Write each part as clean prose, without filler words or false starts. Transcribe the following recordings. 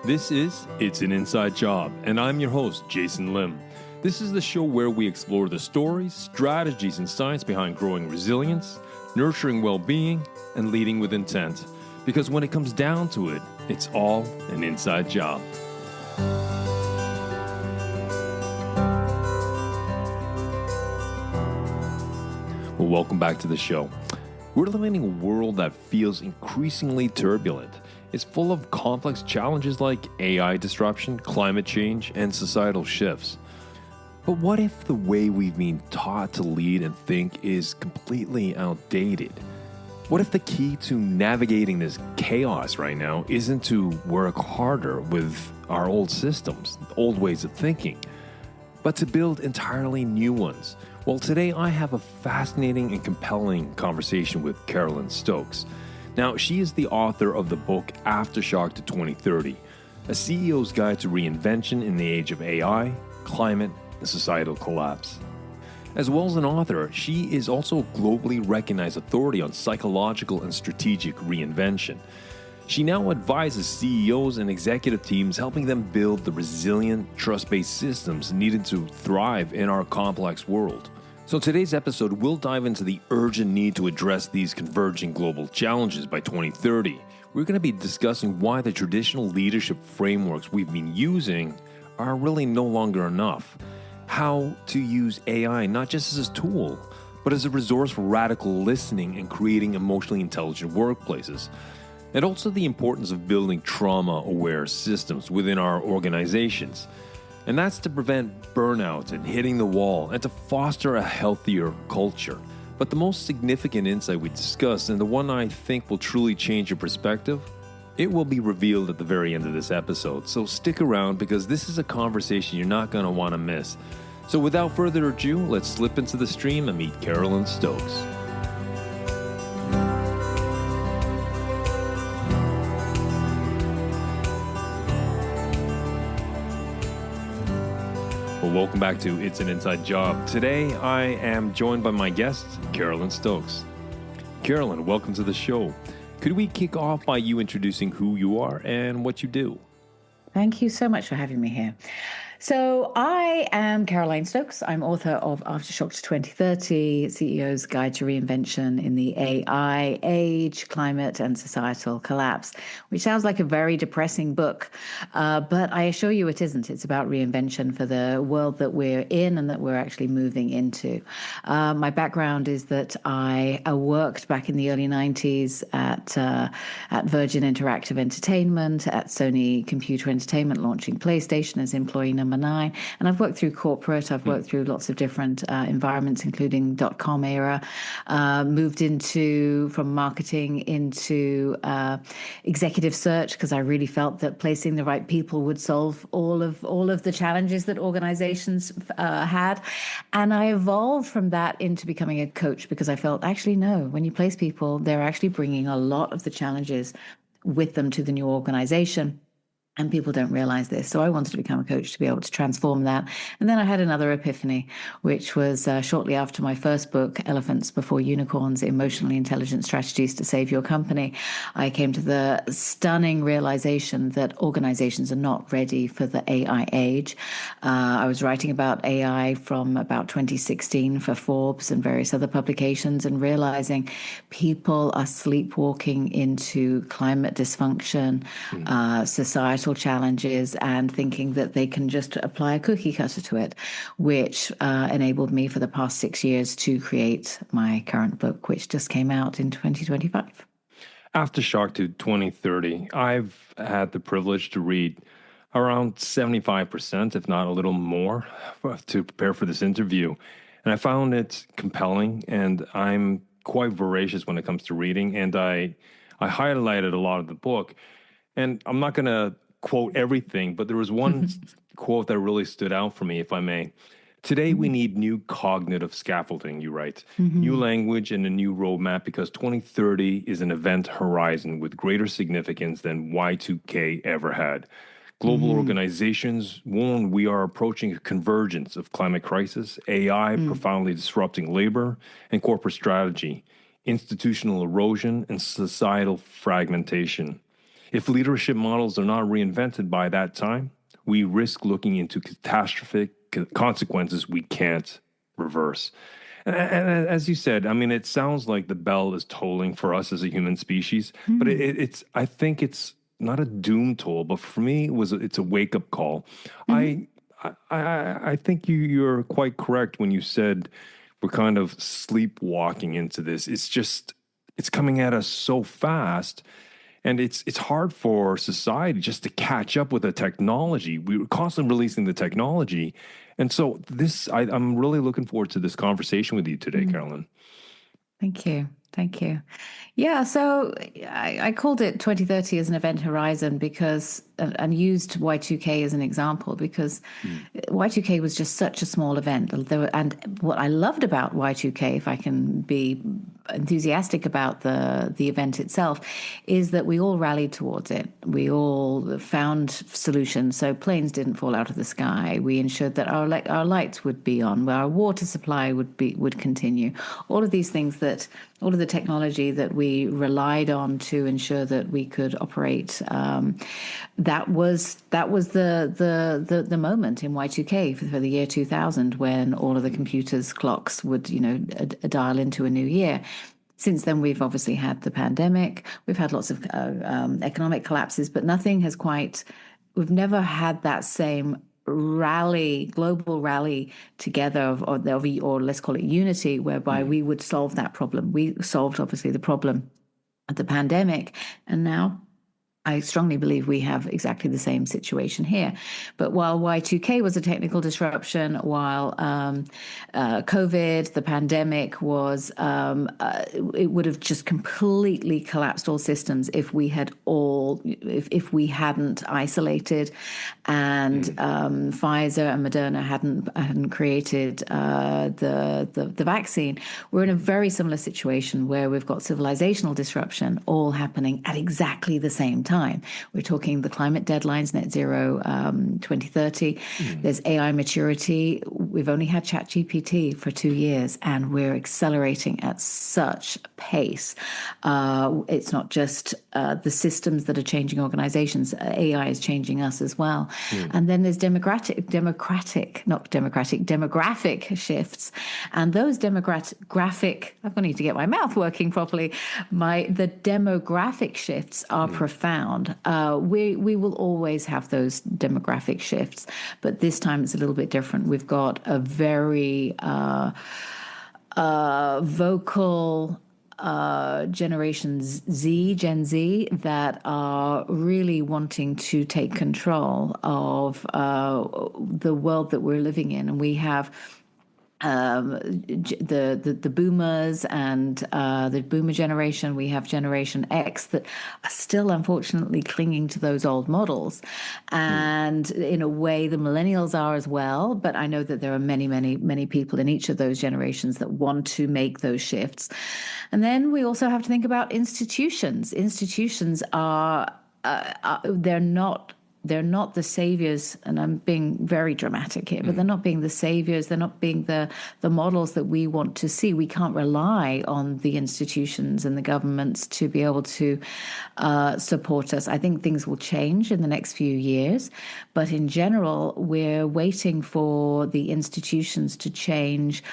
This is It's an Inside Job, and I'm your host, Jason Lim. This is the show where we explore the stories, strategies, and science behind growing resilience, nurturing well-being, and leading with intent. Because when it comes down to it, it's all an inside job. Well, welcome back to the show. We're living in a world that feels increasingly turbulent. It's full of complex challenges like AI disruption, climate change, and societal shifts. But what if the way we've been taught to lead and think is completely outdated? What if the key to navigating this chaos right now isn't to work harder with our old systems, old ways of thinking, but to build entirely new ones? Well, today I have a fascinating and compelling conversation with Carolyn Stokes. Now, she is the author of the book Aftershock to 2030, a CEO's guide to reinvention in the age of AI, climate, and societal collapse. As well as an author, she is also a globally recognized authority on psychological and strategic reinvention. She now advises CEOs and executive teams, helping them build the resilient, trust-based systems needed to thrive in our complex world. So today's episode will dive into the urgent need to address these converging global challenges by 2030. We're going to be discussing why the traditional leadership frameworks we've been using are really no longer enough. How to use AI not just as a tool, but as a resource for radical listening and creating emotionally intelligent workplaces. And also the importance of building trauma-aware systems within our organizations. And that's to prevent burnout and hitting the wall and to foster a healthier culture. But the most significant insight we discussed, and the one I think will truly change your perspective, it will be revealed at the very end of this episode. So stick around because this is a conversation you're not going to want to miss. So without further ado, let's slip into the stream and meet Carolyn Stokes. Welcome back to It's an Inside Job. Today, I am joined by my guest, Carolyn Stokes. Carolyn, welcome to the show. Could we kick off by you introducing who you are and what you do? Thank you so much for having me here. So I am Caroline Stokes. I'm author of Aftershock to 2030, CEO's Guide to Reinvention in the AI Age, Climate and Societal Collapse, which sounds like a very depressing book, but I assure you it isn't. It's about reinvention for the world that we're in and that we're actually moving into. My background is that I worked back in the early 90s at Virgin Interactive Entertainment, at Sony Computer Entertainment, launching PlayStation as employee number 9. And I've worked through corporate, I've worked through lots of different environments, including .com era, moved from marketing into executive search, because I really felt that placing the right people would solve all of the challenges that organizations had. And I evolved from that into becoming a coach, because I felt, actually, no, when you place people, they're actually bringing a lot of the challenges with them to the new organization. And people don't realize this. So I wanted to become a coach to be able to transform that. And then I had another epiphany, which was shortly after my first book, Elephants Before Unicorns, Emotionally Intelligent Strategies to Save Your Company. I came to the stunning realization that organizations are not ready for the AI age. I was writing about AI from about 2016 for Forbes and various other publications, and realizing people are sleepwalking into climate dysfunction, societal challenges, and thinking that they can just apply a cookie cutter to it, which enabled me for the past 6 years to create my current book, which just came out in 2025. Aftershock to 2030. I've had the privilege to read around 75%, if not a little more, to prepare for this interview. And I found it compelling, and I'm quite voracious when it comes to reading, and I highlighted a lot of the book. And I'm not going to quote everything, but there was one quote that really stood out for me, if I may. Today, we need new cognitive scaffolding, you write. New language and a new roadmap, because 2030 is an event horizon with greater significance than Y2K ever had. Global organizations warn we are approaching a convergence of climate crisis, AI profoundly disrupting labor and corporate strategy, institutional erosion, and societal fragmentation. If leadership models are not reinvented by that time, we risk looking into catastrophic consequences we can't reverse. And as you said, I mean, it sounds like the bell is tolling for us as a human species, but it's. I think it's not a doom toll, but for me, it's a wake up call. Mm-hmm. I think you're quite correct when you said we're kind of sleepwalking into this. It's coming at us so fast, and it's hard for society just to catch up with the technology. We're constantly releasing the technology. And so I'm really looking forward to this conversation with you today, Carolyn. Thank you. Thank you. Yeah, so I called it 2030 as an event horizon because, and used Y2K as an example because Y2K was just such a small event. And what I loved about Y2K, if I can be enthusiastic about the event itself, is that we all rallied towards it. We all found solutions. So planes didn't fall out of the sky. We ensured that our lights would be on, our water supply would continue. All of these things all of the technology that we relied on to ensure that we could operate. That was the moment in Y2K for the year 2000 when all of the computers' clocks would dial into a new year. Since then, we've obviously had the pandemic. We've had lots of economic collapses, but we've never had that same global rally together, or let's call it unity, whereby we would solve that problem. We solved, obviously, the problem of the pandemic, and now I strongly believe we have exactly the same situation here. But while Y2K was a technical disruption, while COVID, the pandemic was, it would have just completely collapsed all systems if we hadn't isolated, and Pfizer and Moderna hadn't created the vaccine. We're in a very similar situation where we've got civilizational disruption all happening at exactly the same time. We're talking the climate deadlines, net zero 2030. There's AI maturity. We've only had ChatGPT for 2 years, and we're accelerating at such pace. It's not just the systems that are changing organizations. AI is changing us as well. And then there's demographic shifts. And those demographic, I'm going to need to get my mouth working properly. The demographic shifts are profound. We will always have those demographic shifts, but this time it's a little bit different. We've got a very vocal Gen Z, that are really wanting to take control of the world that we're living in. And we have the boomers and the boomer generation. We have Generation X that are still unfortunately clinging to those old models, and in a way the millennials are as well. But I know that there are many people in each of those generations that want to make those shifts. And then we also have to think about institutions. Institutions are they're not the saviors, and I'm being very dramatic here, but they're not being the saviors. They're not being the models that we want to see. We can't rely on the institutions and the governments to be able to support us. I think things will change in the next few years, but in general, we're waiting for the institutions to change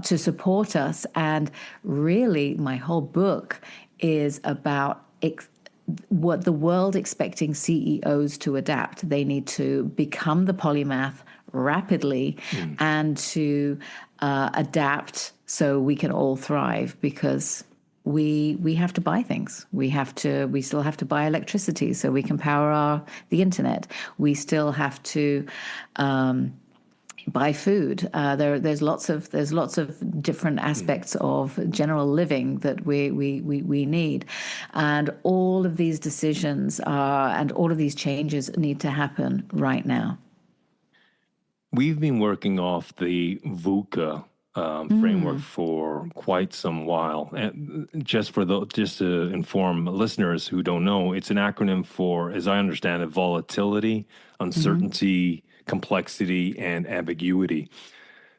to support us. And really, my whole book is about what the world expecting CEOs to adapt. They need to become the polymath rapidly and to adapt so we can all thrive, because we have to buy things. We still have to buy electricity so we can power the internet. We still have to buy food. There's lots of different aspects of general living that we need, and all of these decisions and all of these changes need to happen right now. We've been working off the VUCA framework for quite some while, and just to inform listeners who don't know, it's an acronym for, as I understand it, volatility, uncertainty, complexity, and ambiguity.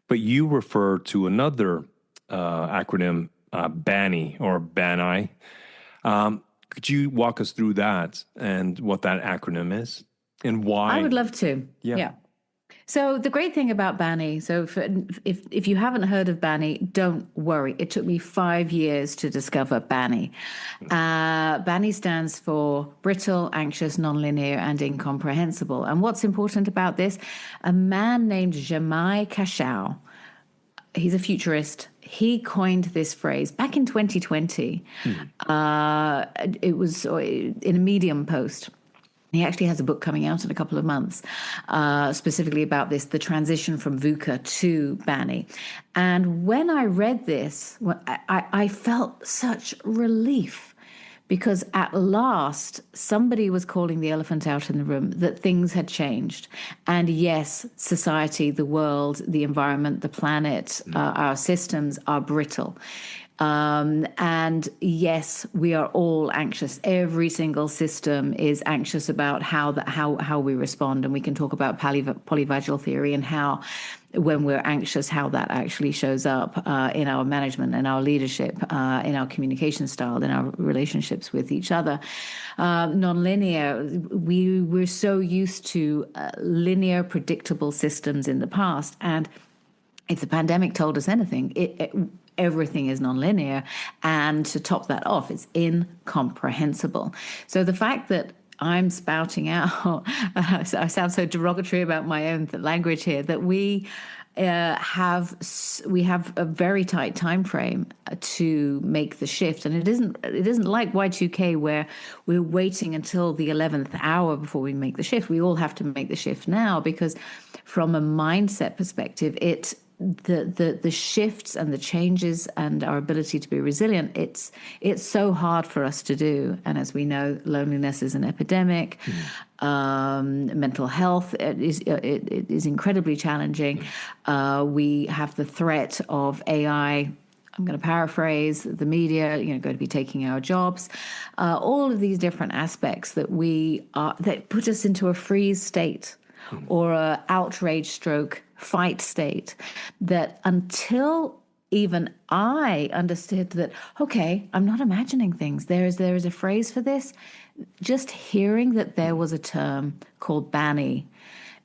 But you refer to another acronym, BANI or BANI. Could you walk us through that and what that acronym is and why? I would love to. Yeah. So the great thing about BANI, if you haven't heard of BANI, don't worry. It took me 5 years to discover BANI. BANI stands for brittle, anxious, nonlinear, and incomprehensible. And what's important about this? A man named Jamai Kashau, he's a futurist. He coined this phrase back in 2020. It was in a Medium post. He actually has a book coming out in a couple of months, specifically about this, the transition from VUCA to BANI. And when I read this, I felt such relief, because at last somebody was calling the elephant out in the room, that things had changed. And yes, society, the world, the environment, the planet, our systems are brittle. And yes, we are all anxious. Every single system is anxious about how we respond. And we can talk about polyvagal theory and how, when we're anxious, how that actually shows up in our management and our leadership, in our communication style, in our relationships with each other. Nonlinear, we're so used to linear, predictable systems in the past. And if the pandemic told us anything, everything is nonlinear. And to top that off, it's incomprehensible. So the fact that I'm spouting out, I sound so derogatory about my own language here, that we have a very tight time frame to make the shift, and it isn't like Y2K where we're waiting until the 11th hour before we make the shift. We all have to make the shift now, because from a mindset perspective, the shifts and the changes and our ability to be resilient, it's so hard for us to do. And as we know, loneliness is an epidemic. Mental health is incredibly challenging. We have the threat of AI. I'm going to paraphrase the media, going to be taking our jobs. All of these different aspects that put us into a freeze state or a outrage stroke fight state, that until even I understood that, okay, I'm not imagining things. There is a phrase for this. Just hearing that there was a term called BANI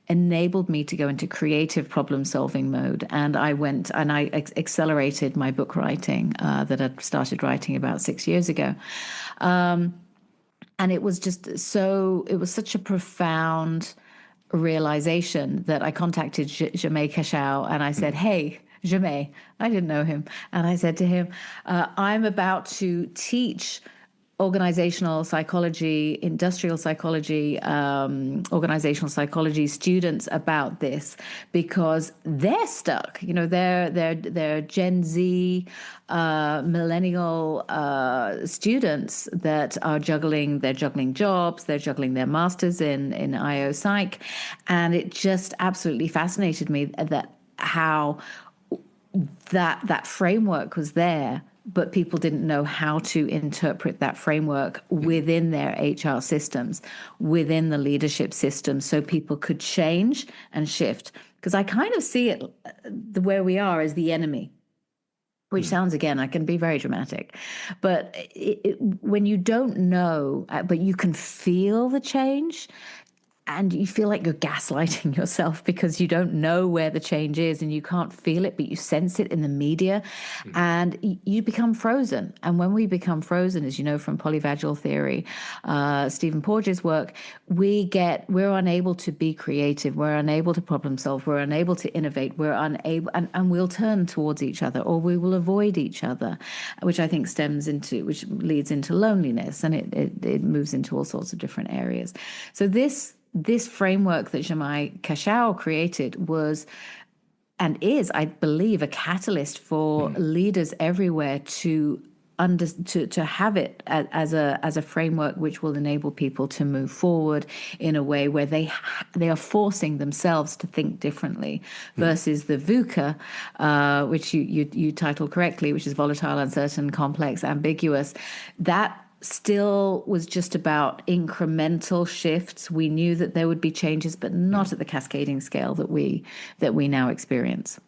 enabled me to go into creative problem-solving mode. And I went and I accelerated my book writing that I started writing about 6 years ago. And it was such a profound realization that I contacted Jamai Kashau and I said, hey, Jamai, I didn't know him. And I said to him, I'm about to teach organizational psychology, industrial psychology, organizational psychology students about this, because they're stuck. They're Gen Z, millennial students that are juggling jobs, they're juggling their masters in IO Psych, and it just absolutely fascinated me that how that framework was there, but people didn't know how to interpret that framework within their HR systems, within the leadership system, so people could change and shift. Because I kind of see it, where we are, as the enemy, which sounds, again, I can be very dramatic. But when you don't know, but you can feel the change, and you feel like you're gaslighting yourself because you don't know where the change is and you can't feel it, but you sense it in the media, and you become frozen. And when we become frozen, as you know from polyvagal theory, Stephen Porges' work, we're unable to be creative, we're unable to problem solve, we're unable to innovate, we're unable, and we'll turn towards each other, or we will avoid each other, which I think which leads into loneliness, and it moves into all sorts of different areas. So this framework that Jamai Kashau created was, and is, I believe, a catalyst for leaders everywhere to have it as a framework which will enable people to move forward in a way where they are forcing themselves to think differently, versus the VUCA, which you titled correctly, which is volatile, uncertain, complex, ambiguous. That still was just about incremental shifts. We knew that there would be changes, but not at the cascading scale that we now experience.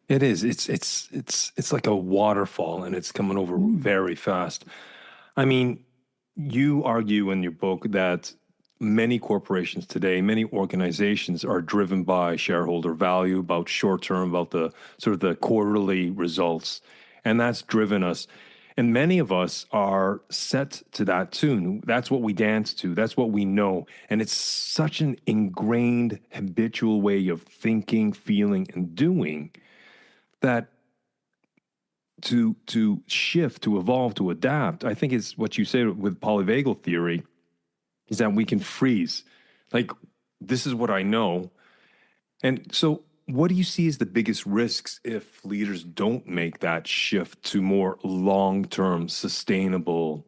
It is. It's like a waterfall, and it's coming over very fast. I mean, You argue in your book that many corporations today, many organizations are driven by shareholder value, about short term, about the sort of the quarterly results. And that's driven us. And many of us are set to that tune. That's what we dance to. That's what we know. And it's such an ingrained, habitual way of thinking, feeling, and doing that to shift, to evolve, to adapt, I think is what you say with polyvagal theory, is that we can freeze. Like, this is what I know. And so what do you see as the biggest risks if leaders don't make that shift to more long-term, sustainable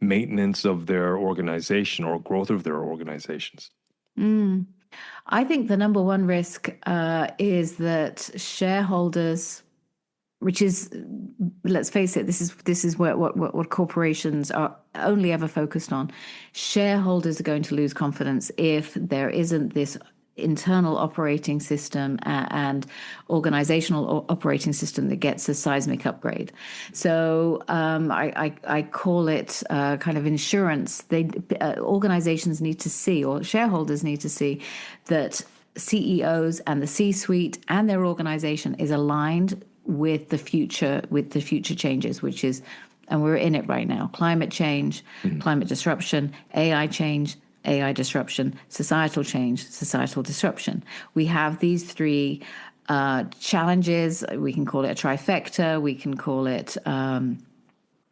maintenance of their organization or growth of their organizations? I think the number one risk is that shareholders, which is, let's face it, this is what corporations are only ever focused on. Shareholders are going to lose confidence if there isn't this internal operating system and organizational operating system that gets a seismic upgrade. So I call it kind of insurance. Organizations need to see, or shareholders need to see, that CEOs and the C-suite and their organization is aligned with the future changes, which is, and we're in it right now: climate change, climate disruption, AI change, AI disruption, societal change, societal disruption. We have these three challenges. We can call it a trifecta. We can call it a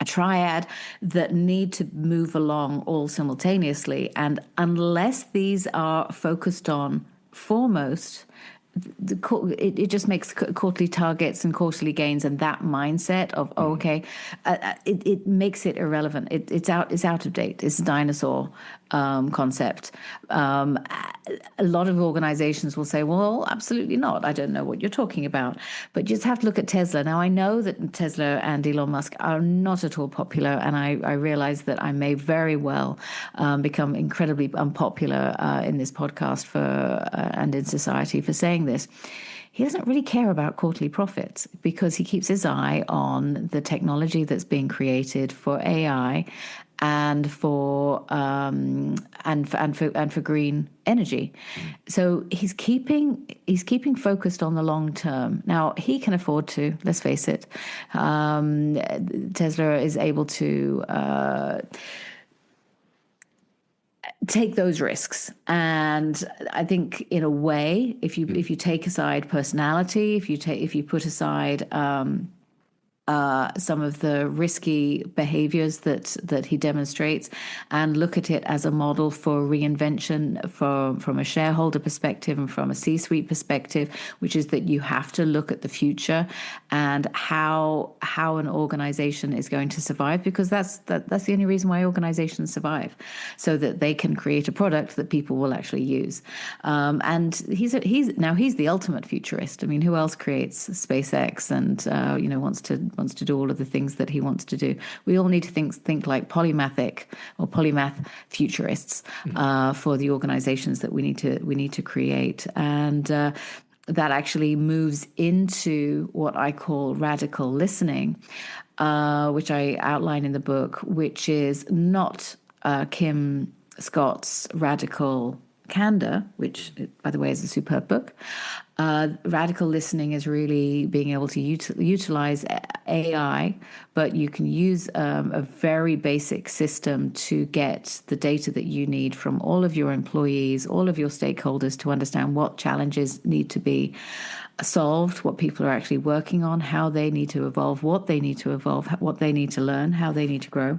triad, that need to move along all simultaneously. And unless these are focused on foremost, it just makes quarterly targets and quarterly gains and that mindset of it makes it irrelevant. It's out of date. It's a dinosaur concept. A lot of organizations will say, well, absolutely not. I don't know what you're talking about. But you just have to look at Tesla. Now, I know that Tesla and Elon Musk are not at all popular, and I realize that I may very well become incredibly unpopular in this podcast and in society for saying this. He doesn't really care about quarterly profits because he keeps his eye on the technology that's being created for AI and for green energy. So he's keeping focused on the long term. Now, he can afford to, let's face it. Tesla is able to take those risks. And I think, in a way, if you take aside personality, if you put aside some of the risky behaviors that he demonstrates, and look at it as a model for reinvention from a shareholder perspective and from a C-suite perspective, which is that you have to look at the future and how an organization is going to survive, because that's the only reason why organizations survive, so that they can create a product that people will actually use. And he's the ultimate futurist. I mean, who else creates SpaceX and wants to do all of the things that he wants to do? We all need to think like polymath futurists for the organizations that we need to create. And that actually moves into what I call radical listening, which I outline in the book, which is not Kim Scott's Radical Candor, which, by the way, is a superb book. Radical listening is really being able to utilize AI, but you can use a very basic system to get the data that you need from all of your employees, all of your stakeholders, to understand what challenges need to be solved, what people are actually working on, how they need to evolve, what they need to evolve, what they need to learn, how they need to grow.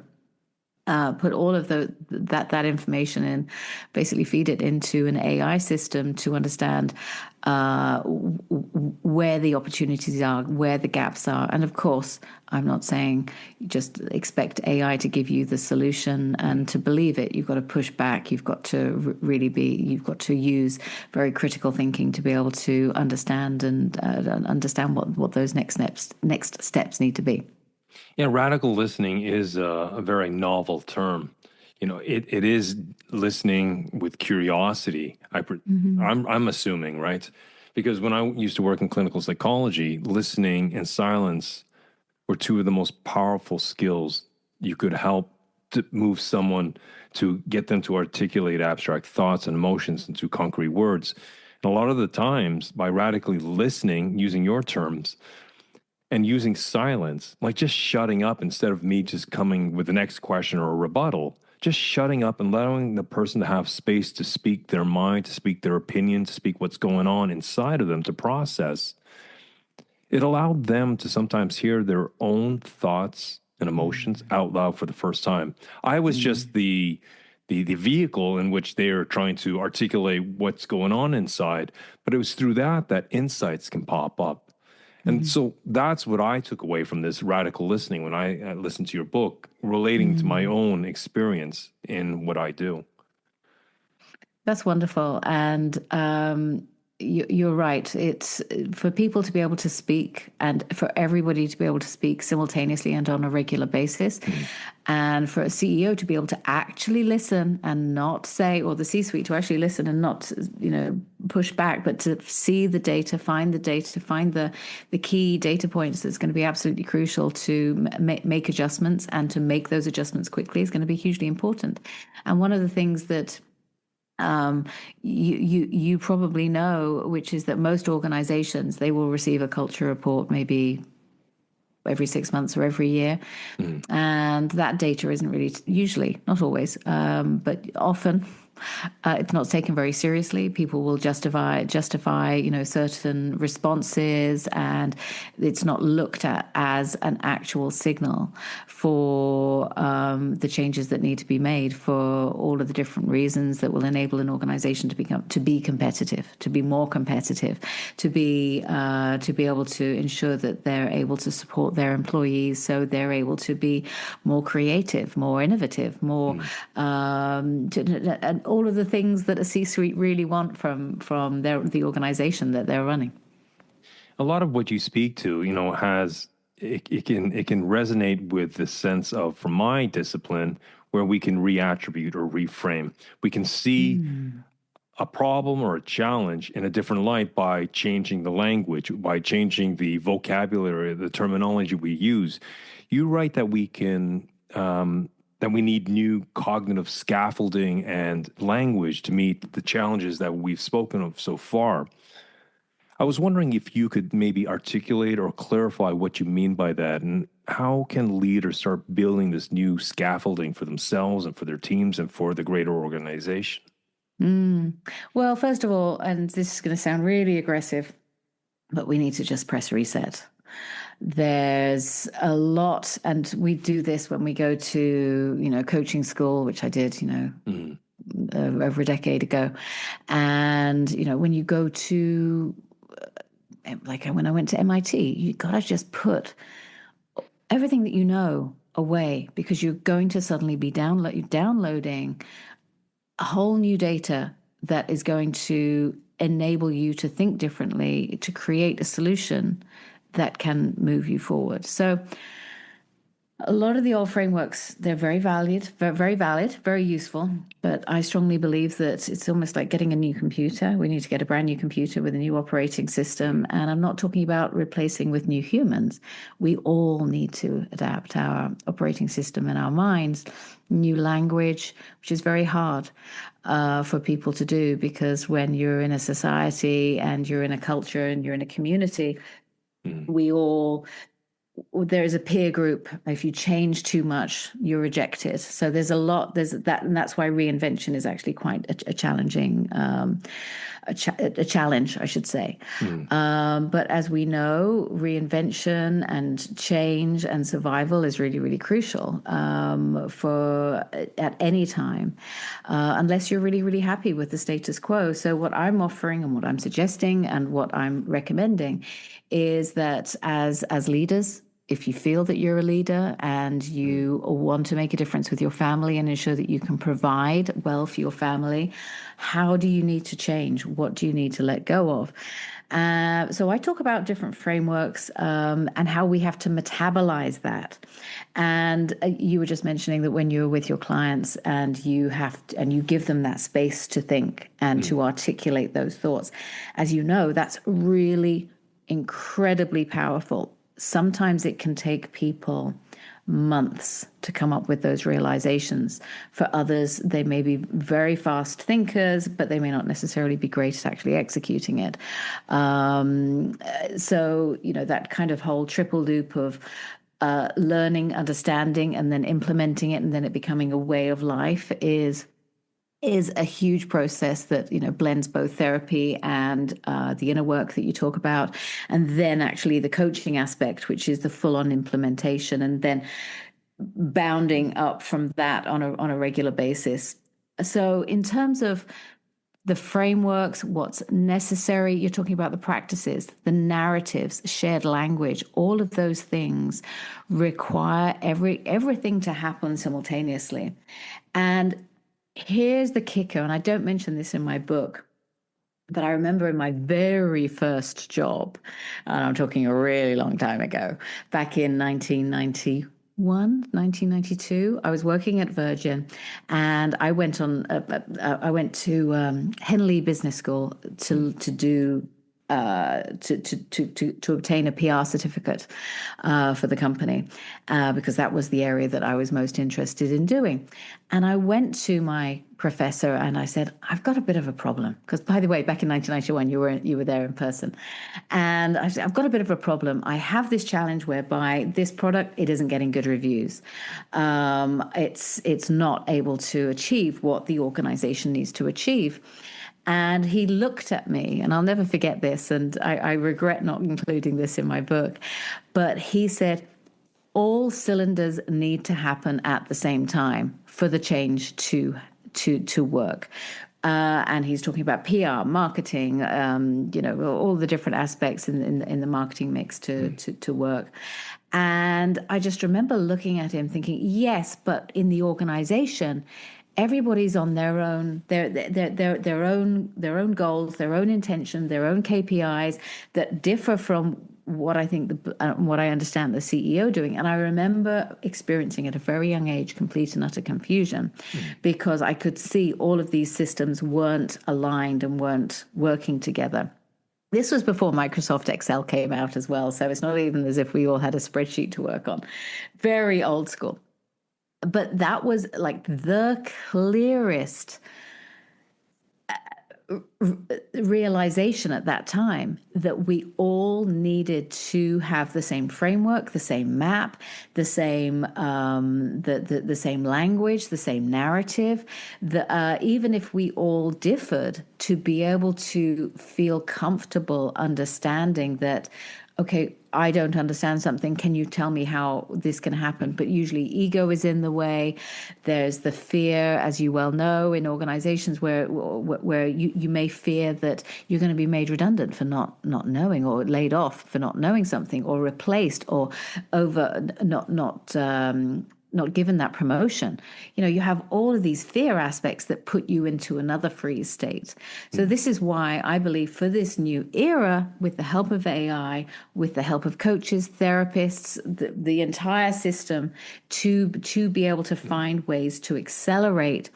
Put all of that information in, basically feed it into an AI system to understand where the opportunities are, where the gaps are. And of course, I'm not saying just expect AI to give you the solution and to believe it. You've got to push back. You've got to you've got to use very critical thinking to be able to understand what those next steps need to be. Yeah, radical listening is a very novel term. It is listening with curiosity. I'm assuming, right? Because when I used to work in clinical psychology, listening and silence were two of the most powerful skills you could help to move someone, to get them to articulate abstract thoughts and emotions into concrete words. And a lot of the times, by radically listening, using your terms, and using silence, like just shutting up instead of me just coming with the next question or a rebuttal, just shutting up and allowing the person to have space to speak their mind, to speak their opinion, to speak what's going on inside of them, to process. It allowed them to sometimes hear their own thoughts and emotions out loud for the first time. I was just the vehicle in which they are trying to articulate what's going on inside, but it was through that insights can pop up. And so that's what I took away from this radical listening when I listened to your book, relating to my own experience in what I do. That's wonderful. And you're right. It's for people to be able to speak and for everybody to be able to speak simultaneously and on a regular basis. And for a CEO to be able to actually listen and not say, or the C-suite to actually listen and not, push back, but to see the data, find the key data points that's going to be absolutely crucial to make adjustments, and to make those adjustments quickly is going to be hugely important. And one of the things that you probably know, which is that most organizations, they will receive a culture report maybe every 6 months or every year. And that data isn't really, usually, not always, but often, it's not taken very seriously. People will justify, certain responses, and it's not looked at as an actual signal for the changes that need to be made for all of the different reasons that will enable an organization to be competitive, to be more competitive, to be able to ensure that they're able to support their employees, so they're able to be more creative, more innovative, more and all of the things that a C-suite really want from the organization that they're running. A lot of what you speak to, has it can resonate with the sense of, from my discipline, where we can reattribute or reframe. We can see a problem or a challenge in a different light by changing the language, by changing the vocabulary, the terminology we use. You write that we can that we need new cognitive scaffolding and language to meet the challenges that we've spoken of so far. I was wondering if you could maybe articulate or clarify what you mean by that, and how can leaders start building this new scaffolding for themselves and for their teams and for the greater organization? Well, first of all, and this is going to sound really aggressive, but we need to just press reset. There's a lot, and we do this when we go to, coaching school, which I did, over a decade ago. And, when you go to, like when I went to MIT, you got to just put everything that you know away, because you're going to suddenly be downloading a whole new data that is going to enable you to think differently, to create a solution that can move you forward. So a lot of the old frameworks, they're very valid, very useful, but I strongly believe that it's almost like getting a new computer. We need to get a brand new computer with a new operating system. And I'm not talking about replacing with new humans. We all need to adapt our operating system and our minds. New language, which is very hard for people to do, because when you're in a society and you're in a culture and you're in a community, there is a peer group. If you change too much, you're rejected. So there's that, and that's why reinvention is actually quite a challenging, a challenge, I should say. But as we know, reinvention and change and survival is really, really crucial for at any time, unless you're really, really happy with the status quo. So what I'm offering and what I'm suggesting and what I'm recommending is that as leaders, if you feel that you're a leader and you want to make a difference with your family and ensure that you can provide well for your family, how do you need to change? What do you need to let go of? So I talk about different frameworks and how we have to metabolize that. And you were just mentioning that when you're with your clients and you give them that space to think and to articulate those thoughts, as you know, that's really incredibly powerful. Sometimes it can take people months to come up with those realizations. For others, they may be very fast thinkers, but they may not necessarily be great at actually executing it. So, that kind of whole triple loop of learning, understanding, and then implementing it, and then it becoming a way of life is a huge process that blends both therapy and the inner work that you talk about, and then actually the coaching aspect, which is the full-on implementation, and then bounding up from that on a regular basis. So in terms of the frameworks, what's necessary, you're talking about the practices, the narratives, shared language, all of those things require everything to happen simultaneously. And here's the kicker, and I don't mention this in my book, but I remember in my very first job, and I'm talking a really long time ago, back in 1992, I was working at Virgin, and I went to Henley Business School to do to obtain a PR certificate for the company, because that was the area that I was most interested in doing. And I went to my professor and I said, I've got a bit of a problem. Because, by the way, back in 1991, you were there in person. And I said, I've got a bit of a problem. I have this challenge whereby this product, it isn't getting good reviews. It's not able to achieve what the organization needs to achieve. And he looked at me, and I'll never forget this, and I regret not including this in my book, but he said, all cylinders need to happen at the same time for the change to work. And he's talking about PR, marketing, all the different aspects in the marketing mix to work. And I just remember looking at him thinking, yes, but in the organization, everybody's on their own goals, their own intention, their own KPIs that differ from what I think what I understand the CEO doing. And I remember experiencing at a very young age complete and utter confusion, because I could see all of these systems weren't aligned and weren't working together. This was before Microsoft Excel came out as well, so it's not even as if we all had a spreadsheet to work on. Very old school. But that was like the clearest realization at that time, that we all needed to have the same framework, the same map, the same the same language, the same narrative. Even if we all differed, to be able to feel comfortable understanding that, okay, I don't understand something. Can you tell me how this can happen? But usually ego is in the way. There's the fear, as you well know, in organizations where you may fear that you're going to be made redundant for not knowing, or laid off for not knowing something, or replaced, or not given that promotion. You have all of these fear aspects that put you into another freeze state. So this is why I believe for this new era, with the help of AI, with the help of coaches, therapists, the entire system, to be able to find ways to accelerate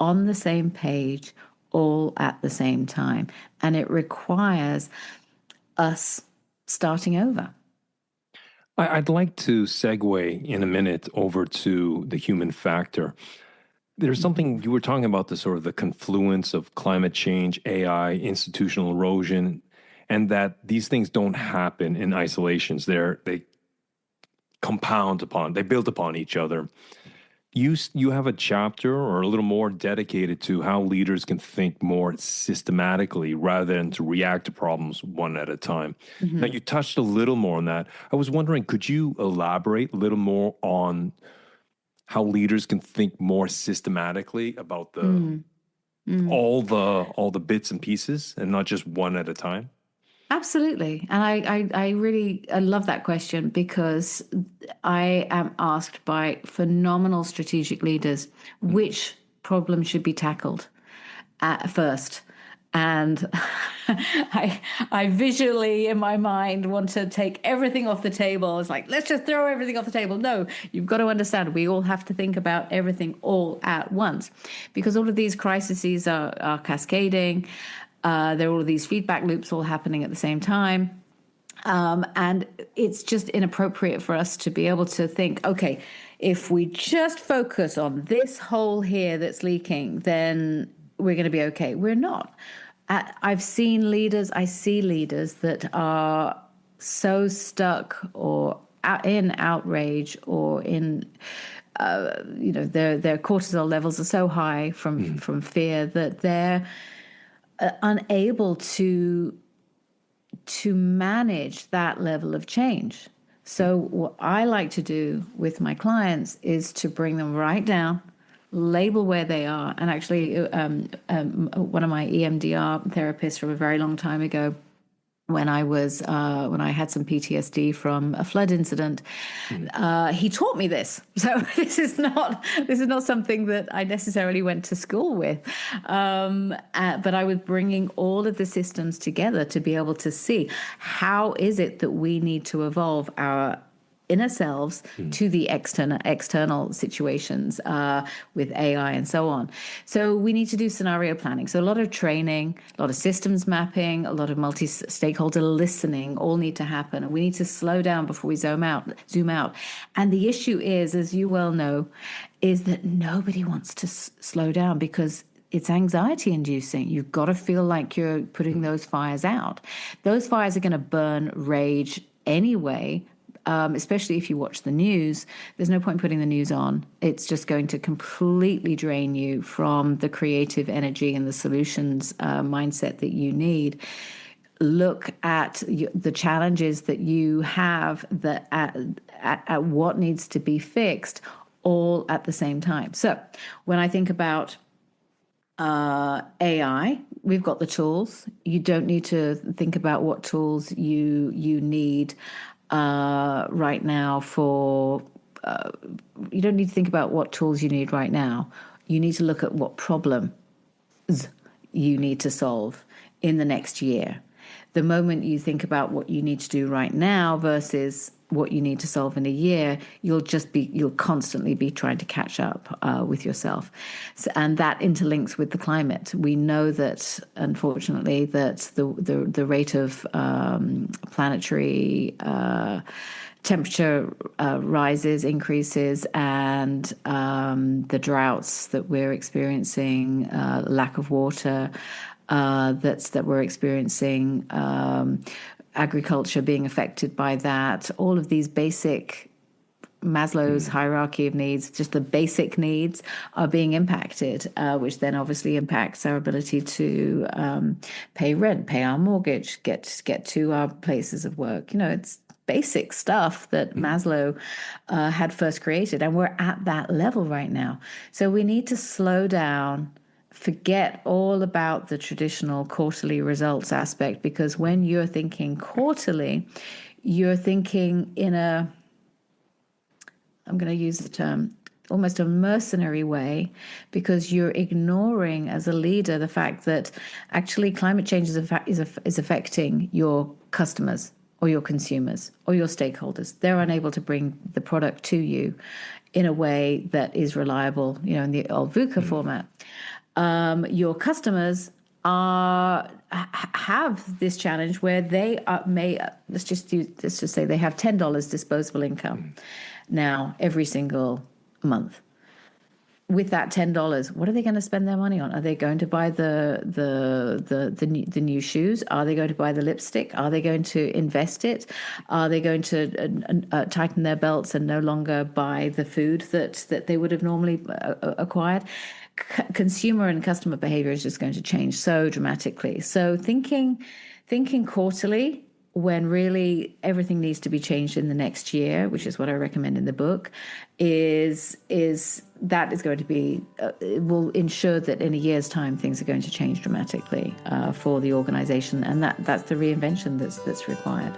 on the same page, all at the same time. And it requires us starting over. I'd like to segue in a minute over to the human factor. There's something you were talking about, the sort of the confluence of climate change, AI, institutional erosion, and that these things don't happen in isolations. They build upon each other. You have a chapter or a little more dedicated to how leaders can think more systematically rather than to react to problems one at a time. Now, you touched a little more on that. I was wondering, could you elaborate a little more on how leaders can think more systematically about all the bits and pieces, and not just one at a time? Absolutely. And I love that question, because I am asked by phenomenal strategic leaders which problem should be tackled first. And I visually in my mind want to take everything off the table. It's like, let's just throw everything off the table. No, you've got to understand, we all have to think about everything all at once, because all of these crises are cascading. There are all of these feedback loops all happening at the same time. And it's just inappropriate for us to be able to think, okay, if we just focus on this hole here that's leaking, then we're going to be okay. We're not. I see leaders that are so stuck or in outrage or in, their cortisol levels are so high from fear that they're unable to manage that level of change. So what I like to do with my clients is to bring them right down, label where they are. And actually, one of my EMDR therapists from a very long time ago, when I had some PTSD from a flood incident, he taught me this. So this is not something that I necessarily went to school with, but I was bringing all of the systems together to be able to see how is it that we need to evolve our inner selves to the external situations with AI and so on. So we need to do scenario planning. So a lot of training, a lot of systems mapping, a lot of multi-stakeholder listening all need to happen. And we need to slow down before we zoom out. And the issue is, as you well know, is that nobody wants to slow down because it's anxiety inducing. You've got to feel like you're putting those fires out. Those fires are going to burn rage anyway. Especially if you watch the news, there's no point putting the news on. It's just going to completely drain you from the creative energy and the solutions mindset that you need. Look at the challenges that you have, at what needs to be fixed, all at the same time. So when I think about AI, we've got the tools. You don't need to think about what tools you need right now you don't need to think about what tools you need right now. You need to look at what problems you need to solve in the next year. The moment you think about what you need to do right now versus what you need to solve in a year, you'll constantly be trying to catch up with yourself. And that interlinks with the climate. We know that, unfortunately, that the rate of planetary temperature increases, and the droughts that we're experiencing, lack of water that we're experiencing, agriculture being affected by that, all of these basic Maslow's hierarchy of needs, just the basic needs are being impacted, which then obviously impacts our ability to pay rent, pay our mortgage, get to our places of work. It's basic stuff that Maslow had first created, and we're at that level right now. So we need to slow down, forget all about the traditional quarterly results aspect, because when you're thinking quarterly, you're thinking in I'm going to use the term, almost a mercenary way, because you're ignoring as a leader the fact that actually climate change is affecting your customers or your consumers or your stakeholders. They're unable to bring the product to you in a way that is reliable, in the old VUCA format. Your customers have this challenge where they let's just say they have $10 disposable income now every single month. With that $10, what are they going to spend their money on? Are they going to buy the new shoes? Are they going to buy the lipstick? Are they going to invest it? Are they going to tighten their belts and no longer buy the food that they would have normally acquired? Consumer and customer behavior is just going to change so dramatically. So thinking quarterly, when really everything needs to be changed in the next year, which is what I recommend in the book, is going to be it will ensure that in a year's time things are going to change dramatically for the organization, and that's the reinvention that's required.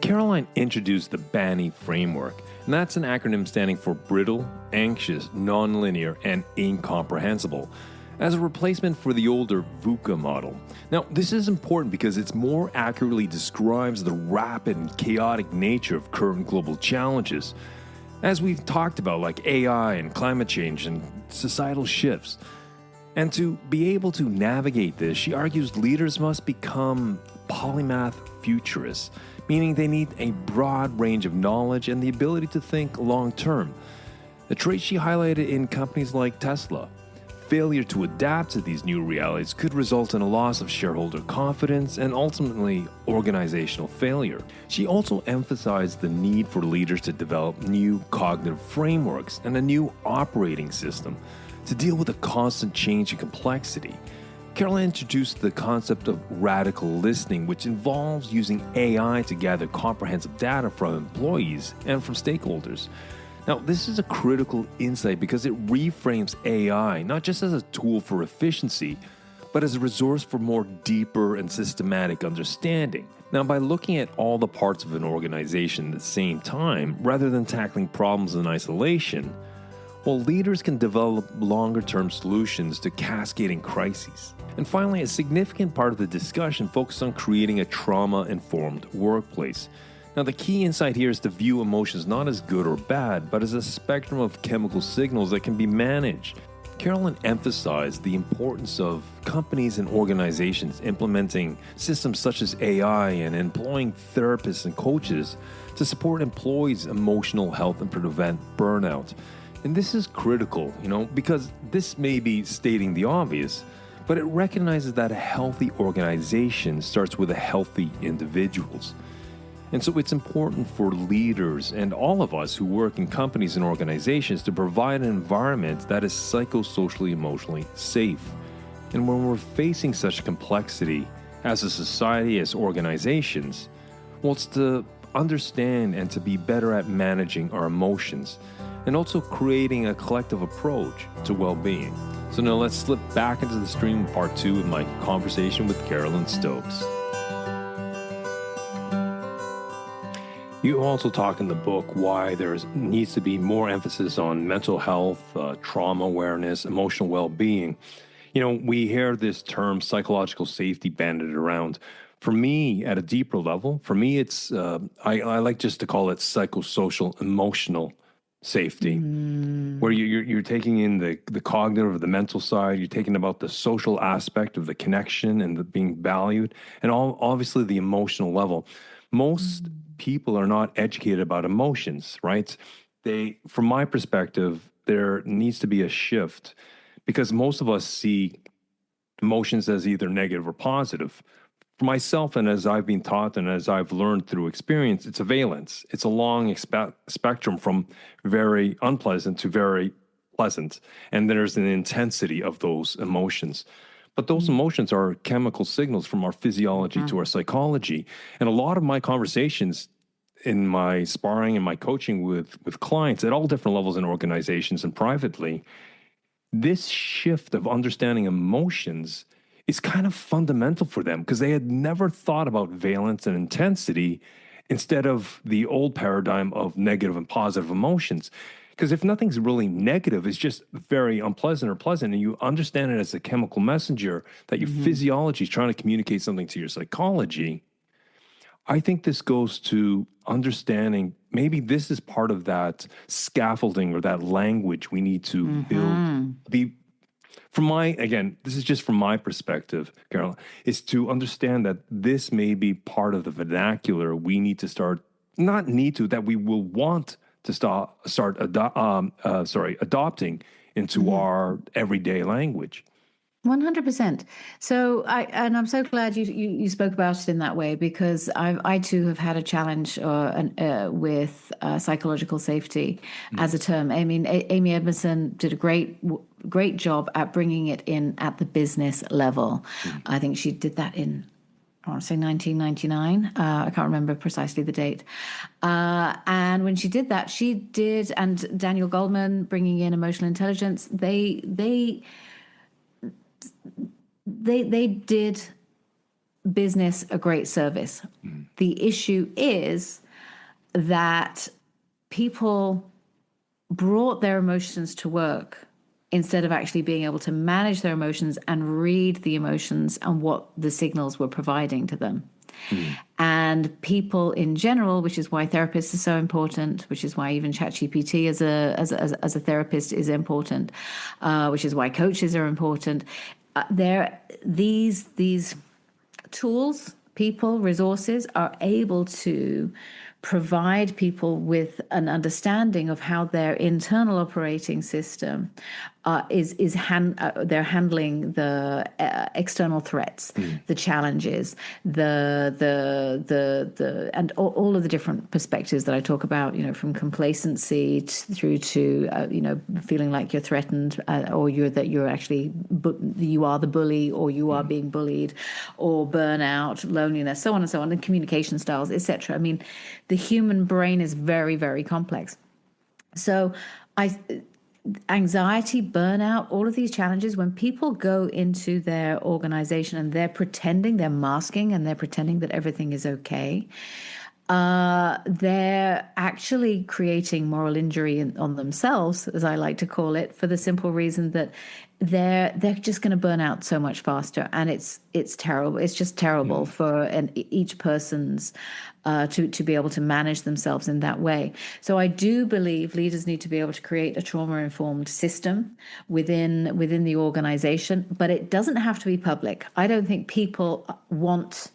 Caroline introduced the BANI Framework, and that's an acronym standing for brittle, anxious, nonlinear, and incomprehensible, as a replacement for the older VUCA model. Now, this is important because it more accurately describes the rapid and chaotic nature of current global challenges, as we've talked about, like AI and climate change and societal shifts. And to be able to navigate this, she argues leaders must become polymath futurists, meaning they need a broad range of knowledge and the ability to think long term. The trait she highlighted in companies like Tesla. Failure to adapt to these new realities could result in a loss of shareholder confidence and ultimately organizational failure. She also emphasized the need for leaders to develop new cognitive frameworks and a new operating system to deal with the constant change and complexity. Caroline introduced the concept of radical listening, which involves using AI to gather comprehensive data from employees and from stakeholders. Now, this is a critical insight because it reframes AI not just as a tool for efficiency, but as a resource for more deeper and systematic understanding. Now, by looking at all the parts of an organization at the same time, rather than tackling problems in isolation, leaders can develop longer-term solutions to cascading crises. And finally, a significant part of the discussion focused on creating a trauma-informed workplace. Now, the key insight here is to view emotions not as good or bad, but as a spectrum of chemical signals that can be managed. Carolyn emphasized the importance of companies and organizations implementing systems such as AI and employing therapists and coaches to support employees' emotional health and prevent burnout. And this is critical, because this may be stating the obvious, but it recognizes that a healthy organization starts with a healthy individuals. And so it's important for leaders and all of us who work in companies and organizations to provide an environment that is psychosocially, emotionally safe. And when we're facing such complexity as a society, as organizations, it's to understand and to be better at managing our emotions and also creating a collective approach to well-being. So now let's slip back into the stream of part 2 of my conversation with Carolyn Stokes. You also talk in the book why there needs to be more emphasis on mental health, trauma awareness, emotional well-being. We hear this term psychological safety bandied around. For me, at a deeper level, it's, I like just to call it psychosocial emotional safety, where you're taking in the cognitive, the mental side, you're taking about the social aspect of the connection and the being valued, and obviously the emotional level. Most people are not educated about emotions, right? From my perspective, there needs to be a shift because most of us see emotions as either negative or positive. For myself, and as I've been taught and as I've learned through experience, it's a valence. It's a long spectrum from very unpleasant to very pleasant. And there's an intensity of those emotions. But those emotions are chemical signals from our physiology to our psychology. And a lot of my conversations in my sparring and my coaching with clients at all different levels in organizations and privately, this shift of understanding emotions is kind of fundamental for them because they had never thought about valence and intensity instead of the old paradigm of negative and positive emotions. Because if nothing's really negative, it's just very unpleasant or pleasant, and you understand it as a chemical messenger that your physiology is trying to communicate something to your psychology, I think this goes to understanding maybe this is part of that scaffolding or that language we need to build. This is just from my perspective, Carol, is to understand that this may be part of the vernacular we need to start, that we will want to start adopting into our everyday language. 100%. So I'm so glad you spoke about it in that way because I too have had a challenge with psychological safety as a term. I mean, Amy Edmondson did a great job at bringing it in at the business level. I think she did that in, I want to say 1999. I can't remember precisely the date. And when she did that, and Daniel Goleman bringing in emotional intelligence, they did business a great service. The issue is that people brought their emotions to work instead of actually being able to manage their emotions and read the emotions and what the signals were providing to them. And people in general, which is why therapists are so important, which is why even ChatGPT as a therapist is important, which is why coaches are important. These tools, people, resources are able to provide people with an understanding of how their internal operating system they're handling the external threats, the challenges, and all of the different perspectives that I talk about, from complacency through to feeling like you're threatened, or you are the bully, or you are being bullied, or burnout, loneliness, so on and so on, and communication styles, etc. I mean, the human brain is very, very complex. So anxiety, burnout, all of these challenges, when people go into their organization and they're masking, and they're pretending that everything is okay, they're actually creating moral injury on themselves, as I like to call it, for the simple reason that they're just going to burn out so much faster, and it's terrible. It's just terrible for each person's to be able to manage themselves in that way. So I do believe leaders need to be able to create a trauma-informed system within the organization, but it doesn't have to be public. I don't think people want.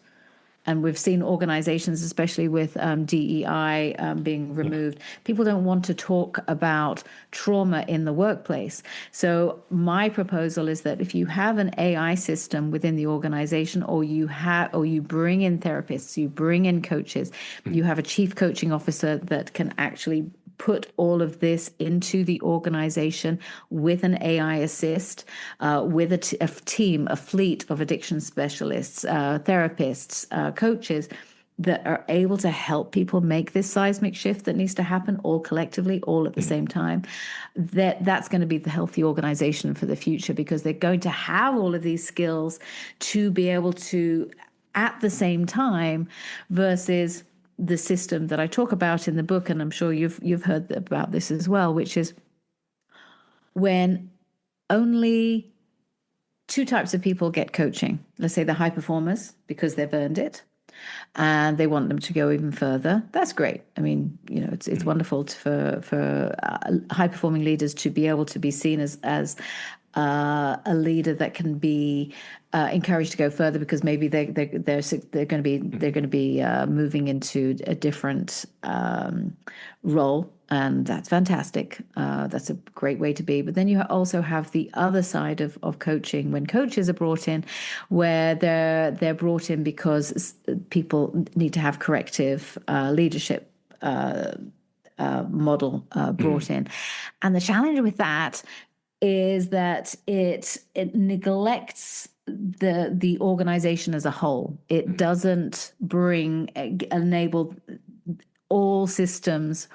And we've seen organizations, especially with DEI being removed, people don't want to talk about trauma in the workplace. So my proposal is that if you have an AI system within the organization, or you bring in therapists, you bring in coaches, you have a chief coaching officer that can actually put all of this into the organization with an AI assist, with a team, a fleet of addiction specialists, therapists, coaches that are able to help people make this seismic shift that needs to happen all collectively, all at the same time. That's going to be the healthy organization for the future, because they're going to have all of these skills to be able to, at the same time, versus the system that I talk about in the book, and I'm sure you've heard about this as well, which is when only two types of people get coaching. Let's say the high performers, because they've earned it, and they want them to go even further. That's great. I mean, it's wonderful for high performing leaders to be able to be seen as a leader that can be encouraged to go further, because maybe they're going to be moving into a different role, and that's fantastic. That's a great way to be. But then you also have the other side of coaching, when coaches are brought in, where they're brought in because people need to have corrective leadership model brought in, and the challenge with that is that it neglects the organization as a whole. It doesn't enable all systems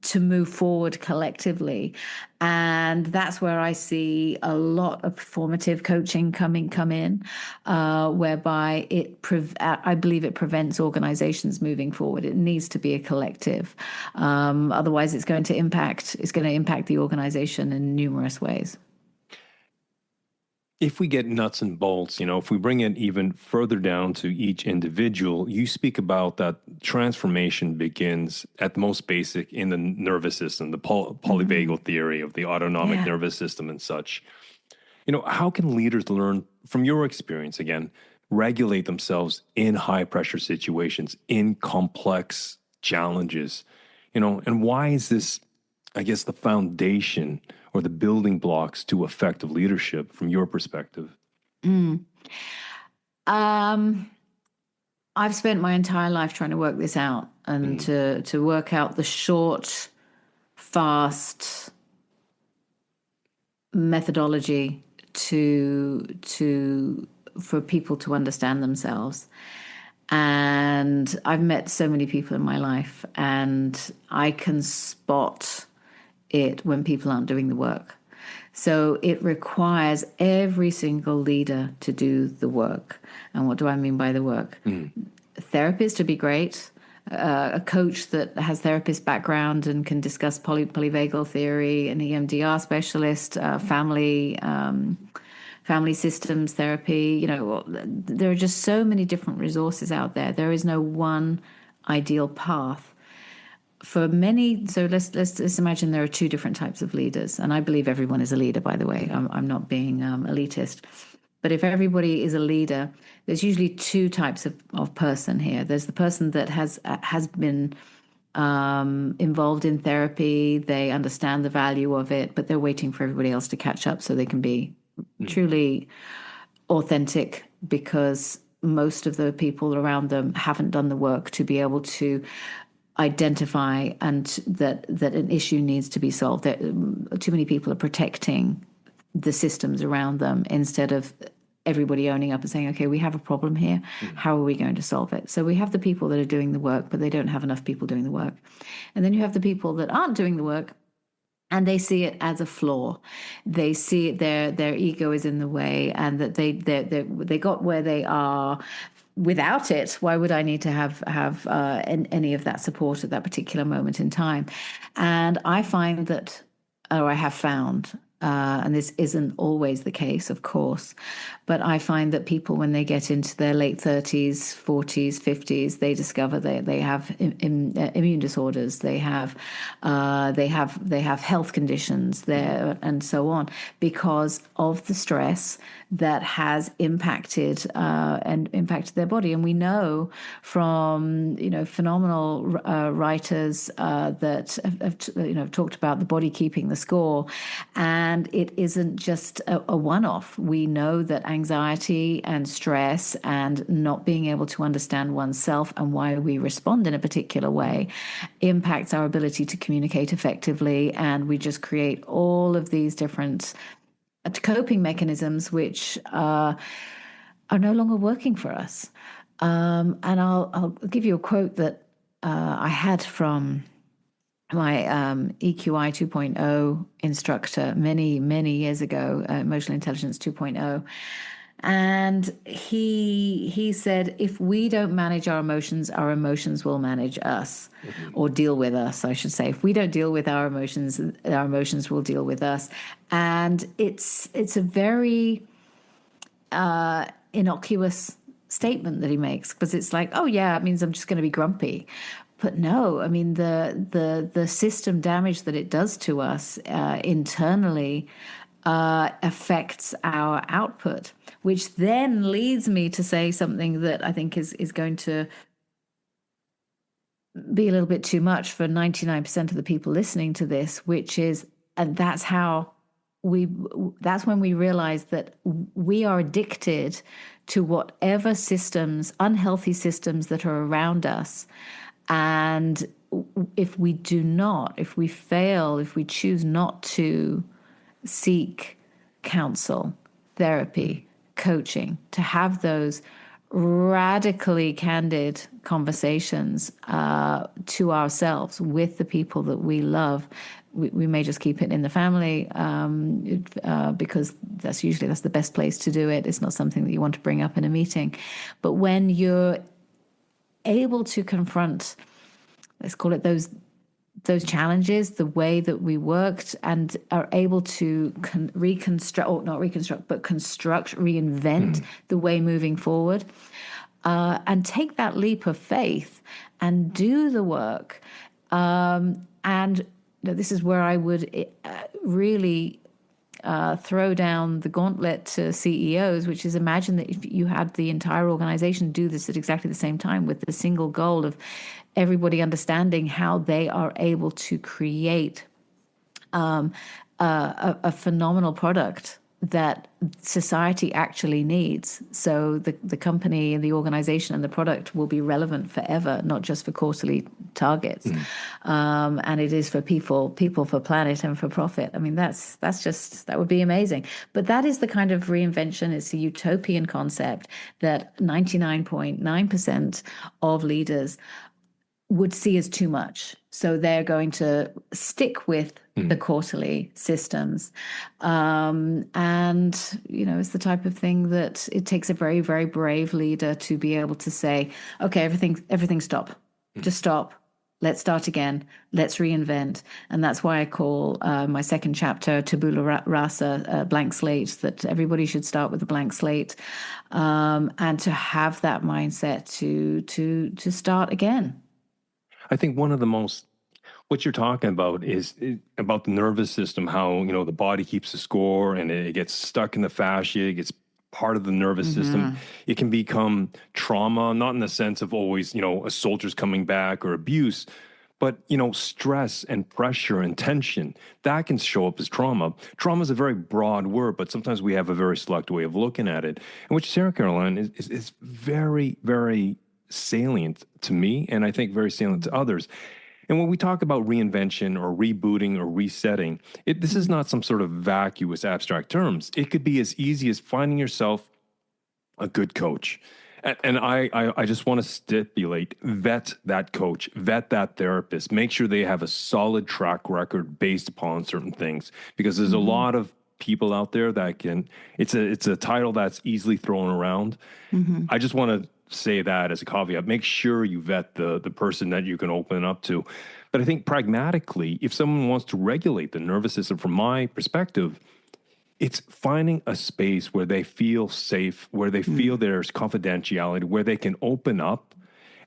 to move forward collectively. And that's where I see a lot of performative coaching come in, whereby I believe it prevents organizations moving forward. It needs to be a collective. Otherwise, it's going to impact the organization in numerous ways. If we get nuts and bolts, if we bring it even further down to each individual, you speak about that transformation begins at the most basic in the nervous system, the polyvagal theory of the autonomic nervous system and such. How can leaders learn from your experience, again, regulate themselves in high pressure situations, in complex challenges, and why is this, I guess, the foundation or the building blocks to effective leadership from your perspective? I've spent my entire life trying to work this out, and to work out the short, fast methodology for people to understand themselves. And I've met so many people in my life, and I can spot it when people aren't doing the work. So it requires every single leader to do the work. And what do I mean by the work? Therapists to be great, a coach that has therapist background and can discuss family systems therapy. There are just so many different resources out there. There is no one ideal path for many. So let's imagine there are two different types of leaders, and I believe everyone is a leader, by the way. I'm not being elitist, but if everybody is a leader, there's usually two types of person here. There's the person that has been involved in therapy. They understand the value of it, but they're waiting for everybody else to catch up so they can be truly authentic, because most of the people around them haven't done the work to be able to identify and that an issue needs to be solved. That too many people are protecting the systems around them instead of everybody owning up and saying, okay, we have a problem here. How are we going to solve it? So we have the people that are doing the work, but they don't have enough people doing the work. And then you have the people that aren't doing the work, and they see it as a flaw. They see it, their ego is in the way, and that they got where they are without it. Why would I need to have any of that support at that particular moment in time? And I find that, or I have found, and this isn't always the case, of course, but I find that people, when they get into their late 30s, 40s, 50s, they discover they have immune disorders, they have health conditions there, and so on, because of the stress that has impacted their body. And we know from phenomenal writers that have talked about the body keeping the score, and it isn't just a one-off. We know that anxiety and stress and not being able to understand oneself and why we respond in a particular way impacts our ability to communicate effectively, and we just create all of these different coping mechanisms which are no longer working for us. And I'll give you a quote that I had from my EQI 2.0 instructor many years ago, Emotional Intelligence 2.0. And he said, if we don't manage our emotions will manage us, or deal with us, I should say. If we don't deal with our emotions will deal with us. And it's a very innocuous statement that he makes, because it's like, oh yeah, it means I'm just going to be grumpy. But no, I mean, the system damage that it does to us internally affects our output, which then leads me to say something that I think is going to be a little bit too much for 99% of the people listening to this, which is, and that's when we realize that we are addicted to whatever systems, unhealthy systems that are around us. And if we fail, if we choose not to seek counsel, therapy, coaching, to have those radically candid conversations to ourselves with the people that we love, we may just keep it in the family because that's the best place to do it. It's not something that you want to bring up in a meeting. But when you're able to confront, let's call it those challenges, the way that we worked, and are able to reinvent the way moving forward, and take that leap of faith and do the work. And this is where I would really throw down the gauntlet to CEOs, which is, imagine that if you had the entire organization do this at exactly the same time, with the single goal of everybody understanding how they are able to create a phenomenal product that society actually needs. So the company and the organization and the product will be relevant forever, not just for quarterly targets. And it is for people for planet and for profit. I mean, that would be amazing. But that is the kind of reinvention. It's a utopian concept that 99.9% of leaders would see as too much. So they're going to stick with the quarterly systems. And, it's the type of thing that it takes a very, very brave leader to be able to say, okay, everything stop. Just stop. Let's start again. Let's reinvent. And that's why I call my second chapter Tabula Rasa, blank slate, that everybody should start with a blank slate, and to have that mindset to start again. I think one of the most what you're talking about is about the nervous system, how, the body keeps the score and it gets stuck in the fascia, it gets part of the nervous system. It can become trauma, not in the sense of always, a soldier's coming back or abuse, but, stress and pressure and tension, that can show up as trauma. Trauma is a very broad word, but sometimes we have a very select way of looking at it. And which, Sarah Caroline, is very, very salient to me, and I think very salient to others. And when we talk about reinvention or rebooting or resetting, this is not some sort of vacuous abstract terms. It could be as easy as finding yourself a good coach. And I just want to stipulate, vet that coach, vet that therapist, make sure they have a solid track record based upon certain things, because there's a lot of people out there that it's a title that's easily thrown around. I just want to say that as a caveat. Make sure you vet the person that you can open up to. But I think pragmatically, if someone wants to regulate the nervous system, from my perspective, it's finding a space where they feel safe, where they feel there's confidentiality, where they can open up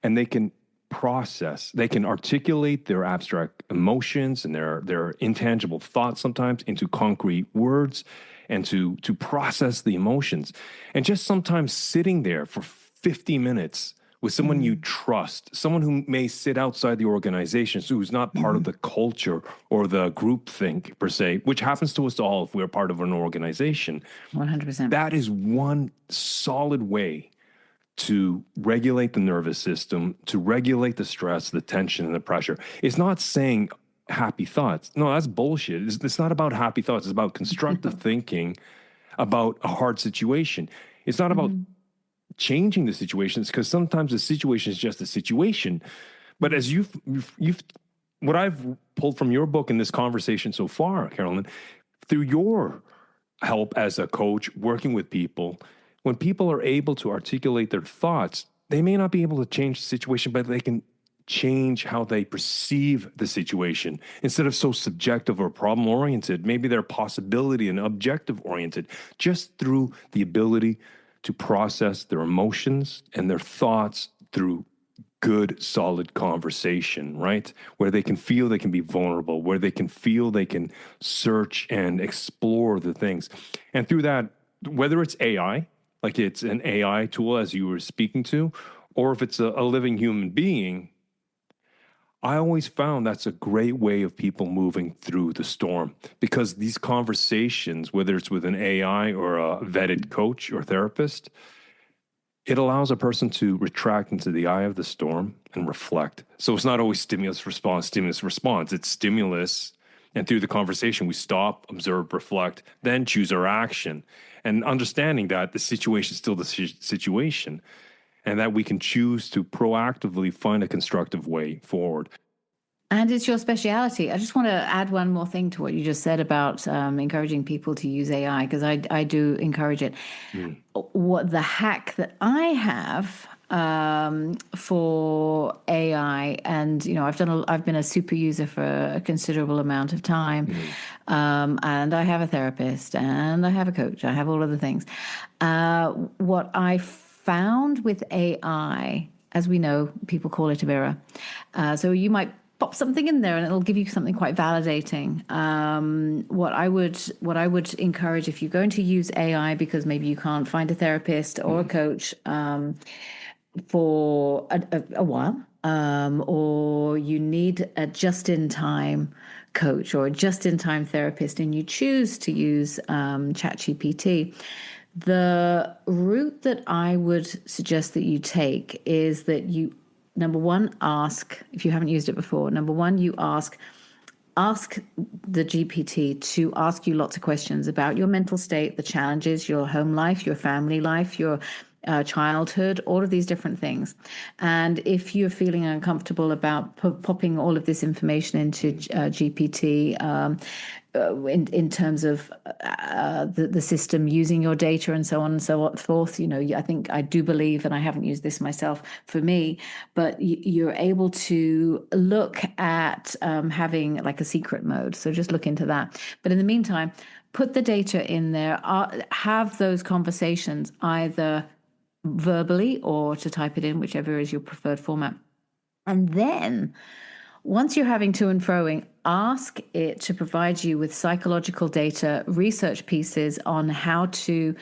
and they can process, they can articulate their abstract emotions and their intangible thoughts sometimes into concrete words, and to process the emotions. And just sometimes sitting there for 50 minutes with someone you trust, someone who may sit outside the organization, so who's not part of the culture or the group think per se, which happens to us all if we're part of an organization. 100%. That is one solid way to regulate the nervous system, to regulate the stress, the tension, and the pressure. It's not saying happy thoughts. No, that's bullshit. It's not about happy thoughts. It's about constructive thinking about a hard situation. It's not about changing the situations, because sometimes the situation is just a situation. But as you've what I've pulled from your book in this conversation so far, Carolyn, through your help as a coach working with people, when people are able to articulate their thoughts, they may not be able to change the situation, but they can change how they perceive the situation. Instead of so subjective or problem oriented, maybe they're possibility and objective oriented, just through the ability to process their emotions and their thoughts through good, solid conversation, right? Where they can feel they can be vulnerable, where they can feel they can search and explore the things. And through that, whether it's AI, like it's an AI tool as you were speaking to, or if it's a living human being, I always found that's a great way of people moving through the storm, because these conversations, whether it's with an AI or a vetted coach or therapist, it allows a person to retract into the eye of the storm and reflect. So it's not always stimulus, response. It's stimulus. And through the conversation, we stop, observe, reflect, then choose our action. And understanding that the situation is still the situation, and that we can choose to proactively find a constructive way forward. And it's your speciality. I just want to add one more thing to what you just said about encouraging people to use AI, because I do encourage it. What the hack that I have for AI, and I've been a super user for a considerable amount of time, and I have a therapist and I have a coach. I have all of the things. What I found with AI, as we know, people call it a mirror. So you might pop something in there and it'll give you something quite validating. What I would encourage, if you're going to use AI because maybe you can't find a therapist or a coach for a while, or you need a just-in-time coach or a just-in-time therapist, and you choose to use ChatGPT, the route that I would suggest that you take is that you, number one, ask, if you haven't used it before, you ask the GPT to ask you lots of questions about your mental state, the challenges, your home life, your family life, your childhood, all of these different things. And if you're feeling uncomfortable about popping all of this information into GPT, in terms of the system using your data and so on and so forth, I think I do believe, and I haven't used this myself for me, but you're able to look at having like a secret mode. So just look into that. But in the meantime, put the data in there, have those conversations either verbally or to type it in, whichever is your preferred format. And then once you're having to and froing, ask it to provide you with psychological data, research pieces on how to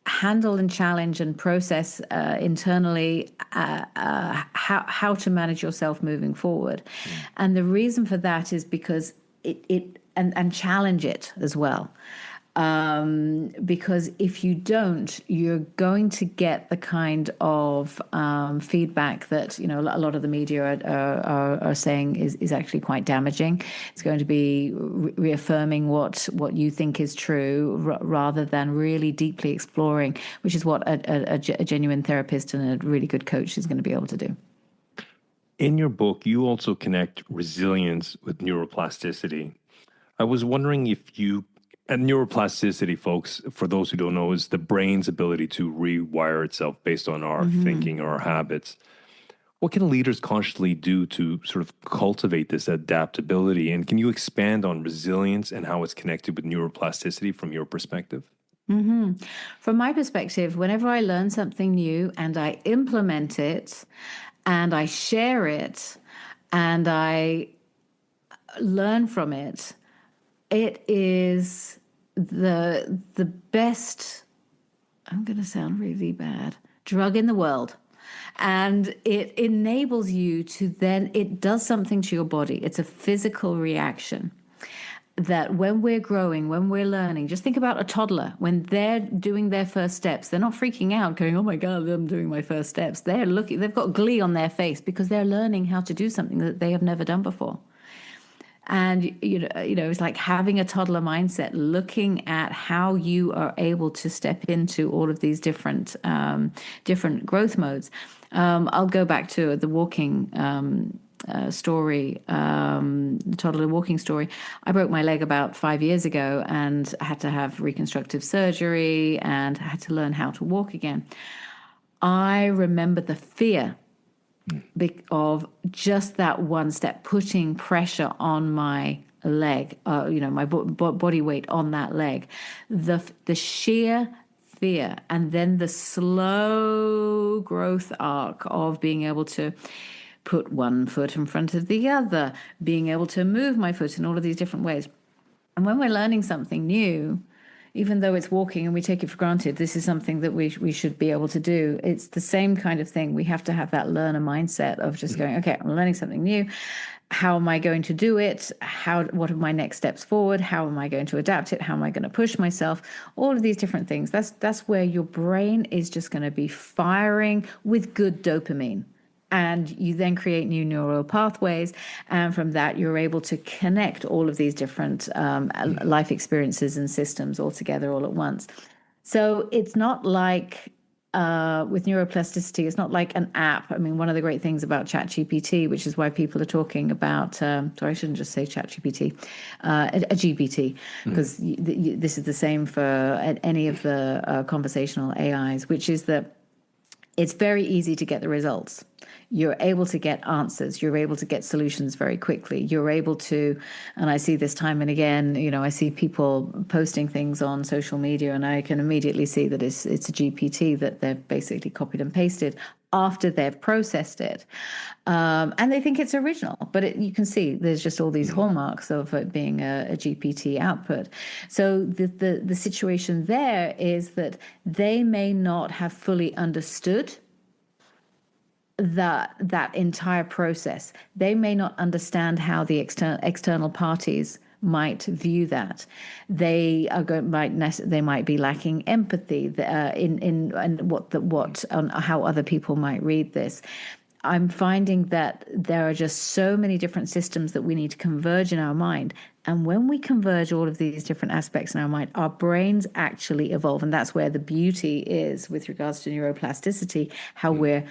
handle and challenge and process internally how to manage yourself moving forward. And the reason for that is because and challenge it as well. Because if you don't, you're going to get the kind of feedback that a lot of the media are saying is actually quite damaging. It's going to be reaffirming what you think is true rather than really deeply exploring, which is what a genuine therapist and a really good coach is going to be able to do. In your book, you also connect resilience with neuroplasticity. I was wondering if you And neuroplasticity, folks, for those who don't know, is the brain's ability to rewire itself based on our thinking or our habits. What can leaders consciously do to sort of cultivate this adaptability? And can you expand on resilience and how it's connected with neuroplasticity from your perspective? From my perspective, whenever I learn something new and I implement it and I share it and I learn from it, it is the best, I'm going to sound really bad, drug in the world. And it enables you to then, it does something to your body. It's a physical reaction that when we're growing, when we're learning, just think about a toddler. When they're doing their first steps, they're not freaking out going, oh my God, I'm doing my first steps. They're looking, they've got glee on their face because they're learning how to do something that they have never done before. And, it's like having a toddler mindset, looking at how you are able to step into all of these different growth modes. I'll go back to the walking story, the toddler walking story. I broke my leg about 5 years ago and I had to have reconstructive surgery and I had to learn how to walk again. I remember the fear of just that one step, putting pressure on my leg, my body weight on that leg, the sheer fear, and then the slow growth arc of being able to put one foot in front of the other, being able to move my foot in all of these different ways. And when we're learning something new, even though it's walking and we take it for granted, this is something that we should be able to do. It's the same kind of thing. We have to have that learner mindset of just going, okay, I'm learning something new. How am I going to do it? What are my next steps forward? How am I going to adapt it? How am I going to push myself? All of these different things. That's where your brain is just going to be firing with good dopamine. And you then create new neural pathways. And from that, you're able to connect all of these different life experiences and systems all together all at once. So it's not like with neuroplasticity, it's not like an app. I mean, one of the great things about ChatGPT, which is why people are talking about, sorry, I shouldn't just say ChatGPT, a GPT, because this is the same for any of the conversational AIs, which is that it's very easy to get the results. You're able to get answers. You're able to get solutions very quickly. You're able to, and I see this time and again, I see people posting things on social media and I can immediately see that it's a GPT that they've basically copied and pasted after they've processed it. And they think it's original, but you can see there's just all these hallmarks of it being a GPT output. So the situation there is that they may not have fully understood that entire process. They may not understand how the external parties might view that. They might be lacking empathy in what on how other people might read this. I'm finding that there are just so many different systems that we need to converge in our mind. And when we converge all of these different aspects in our mind, our brains actually evolve. And that's where the beauty is with regards to neuroplasticity, how we're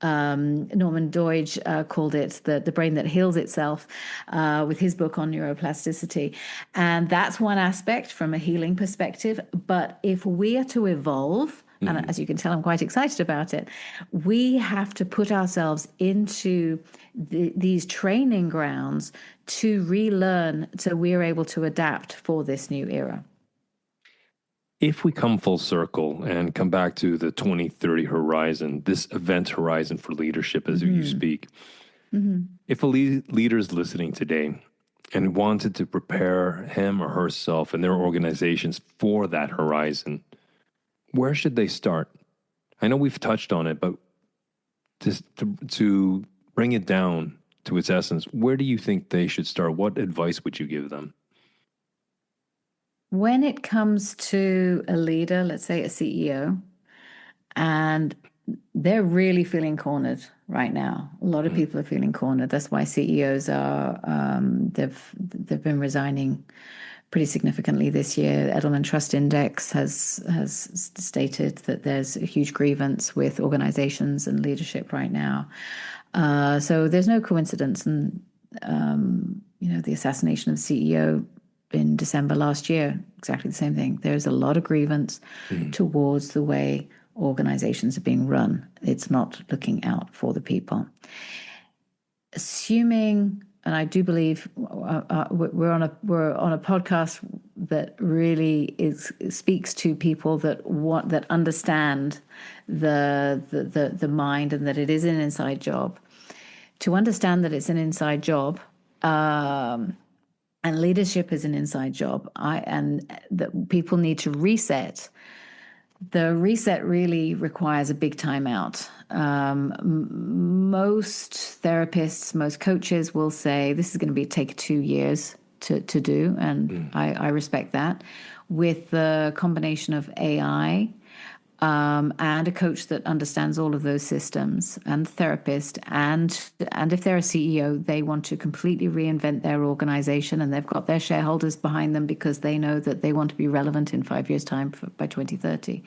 Norman Doidge called it the brain that heals itself with his book on neuroplasticity. And that's one aspect from a healing perspective. But if we are to evolve, and as you can tell, I'm quite excited about it, we have to put ourselves into these training grounds to relearn so we're able to adapt for this new era. If we come full circle and come back to the 2030 horizon, this event horizon for leadership as you speak, if a leader is listening today and wanted to prepare him or herself and their organizations for that horizon, where should they start? I know we've touched on it, but just to bring it down to its essence, where do you think they should start? What advice would you give them? When it comes to a leader, let's say a CEO, and they're really feeling cornered right now. A lot of people are feeling cornered. That's why CEOs are they've been resigning pretty significantly this year. Edelman Trust Index has stated that there's a huge grievance with organizations and leadership right now. So there's no coincidence. And the assassination of the CEO in December last year, exactly the same thing. There's a lot of grievance towards the way organizations are being run. It's not looking out for the people. Assuming, and I do believe we're on a podcast that really speaks to people that understand the mind, and that it is an inside job. To understand that it's an inside job, and leadership is an inside job, and that people need to reset. The reset really requires a big timeout. Most therapists, most coaches will say this is going to take 2 years to do, and I respect that. With the combination of AI and a coach that understands all of those systems, and therapist, and if they're a CEO, they want to completely reinvent their organization, and they've got their shareholders behind them because they know that they want to be relevant in 5 years' time by 2030.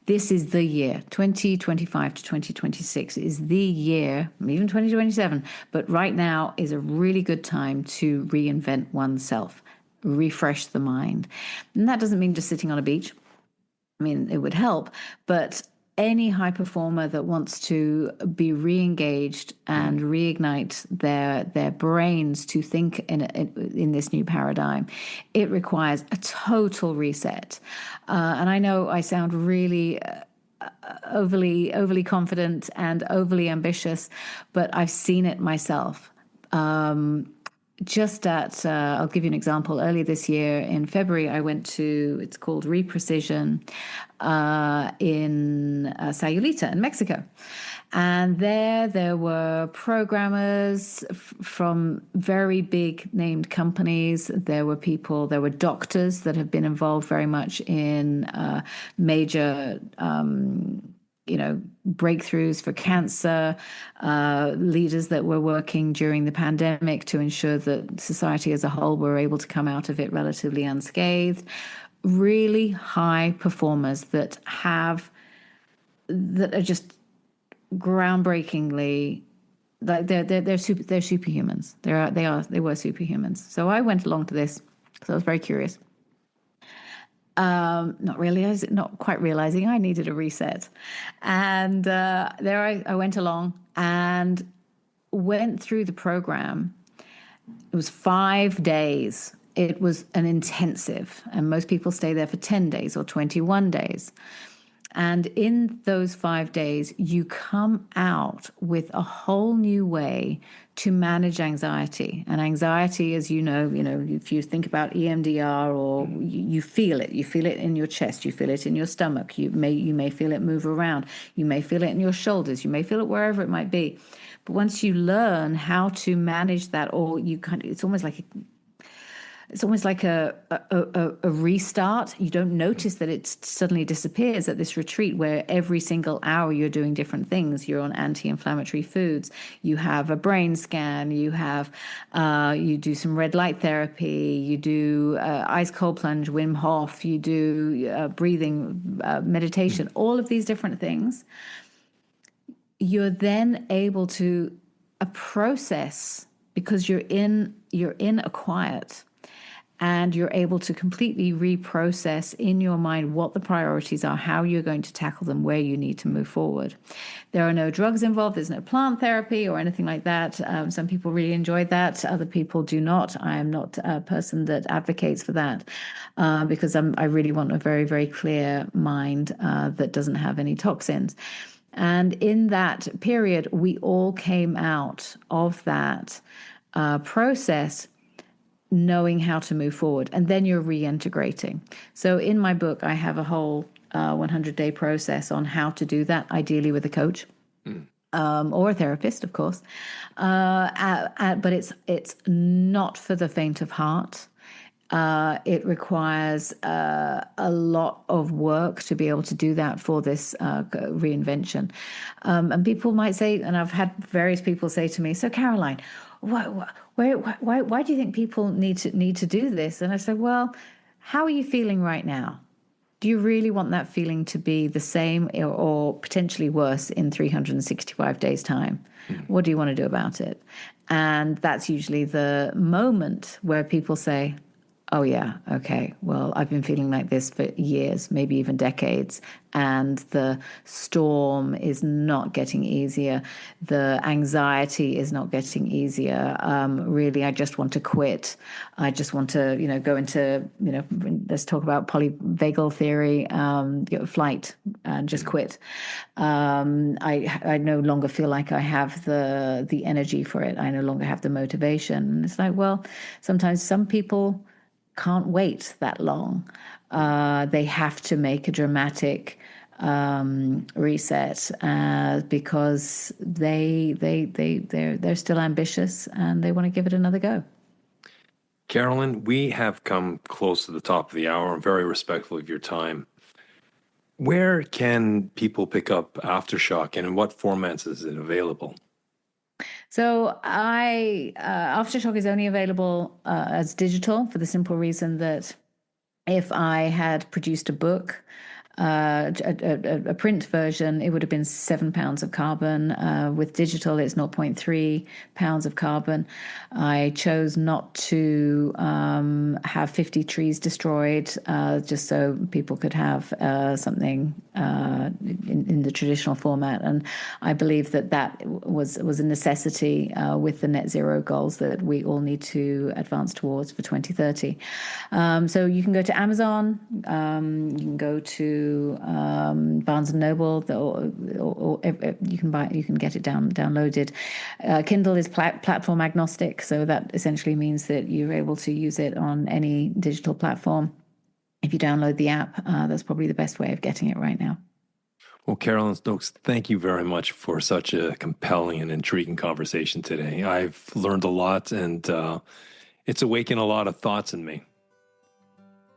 This is the year. 2025 to 2026 is the year, even 2027, but right now is a really good time to reinvent oneself, refresh the mind. And that doesn't mean just sitting on a beach. I mean, it would help, but any high performer that wants to be re-engaged and reignite their brains to think in this new paradigm, it requires a total reset. And I know I sound really overly confident and overly ambitious, but I've seen it myself. I'll give you an example. Earlier this year in February, I went to, it's called Reprecision in Sayulita in Mexico. And there were programmers from very big named companies. There were doctors that have been involved very much in major breakthroughs for cancer, leaders that were working during the pandemic to ensure that society as a whole were able to come out of it relatively unscathed. Really high performers that are just groundbreakingly, like they're superhumans. They were superhumans. So I went along to this because I was very curious. Not quite realizing I needed a reset. And there I went along and went through the program. It was 5 days. It was an intensive, and most people stay there for 10 days or 21 days. And in those 5 days, you come out with a whole new way to manage anxiety. And anxiety, as you know, if you think about EMDR, or you feel it in your chest, you feel it in your stomach, you may feel it move around, you may feel it in your shoulders, you may feel it wherever it might be. But once you learn how to manage that, or it's almost like it's almost like a restart. You don't notice that it suddenly disappears at this retreat where every single hour you're doing different things. You're on anti-inflammatory foods. You have a brain scan. You have you do some red light therapy. You do ice cold plunge, Wim Hof. You do breathing, meditation. All of these different things. You're then able to process because you're in a quiet. And you're able to completely reprocess in your mind what the priorities are, how you're going to tackle them, where you need to move forward. There are no drugs involved. There's no plant therapy or anything like that. Some people really enjoy that. Other people do not. I am not a person that advocates for that because I really want a very, very clear mind that doesn't have any toxins. And in that period, we all came out of that process knowing how to move forward, and then you're reintegrating. So in my book, I have a whole 100-day process on how to do that, ideally with a coach or a therapist, of course. But it's not for the faint of heart. It requires a lot of work to be able to do that for this reinvention. And people might say, and I've had various people say to me, so Caroline, why do you think people need to do this? And I said, well, how are you feeling right now? Do you really want that feeling to be the same or potentially worse in 365 days' time? What do you want to do about it? And that's usually the moment where people say, oh, yeah, okay, well, I've been feeling like this for years, maybe even decades, and the storm is not getting easier. The anxiety is not getting easier. Really, I just want to quit. I just want to, go into, let's talk about polyvagal theory, flight, and just quit. I no longer feel like I have the energy for it. I no longer have the motivation. And it's like, well, sometimes some people can't wait that long. They have to make a dramatic reset because they're still ambitious and they want to give it another go. Carolyn, we have come close to the top of the hour. I'm very respectful of your time. Where can people pick up Aftershock, and in what formats is it available? So Aftershock is only available as digital for the simple reason that if I had produced a book, a print version, it would have been 7 pounds of carbon. With digital, it's 0.3 pounds of carbon. I chose not to have 50 trees destroyed, just so people could have something in the traditional format. And I believe that was a necessity with the net zero goals that we all need to advance towards for 2030. So you can go to Amazon, you can go to Barnes and Noble, or you can get it downloaded. Kindle is platform agnostic, so that essentially means that you're able to use it on any digital platform. If you download the app, that's probably the best way of getting it right now. Well, Carolyn Stokes, thank you very much for such a compelling and intriguing conversation today. I've learned a lot, and it's awakened a lot of thoughts in me.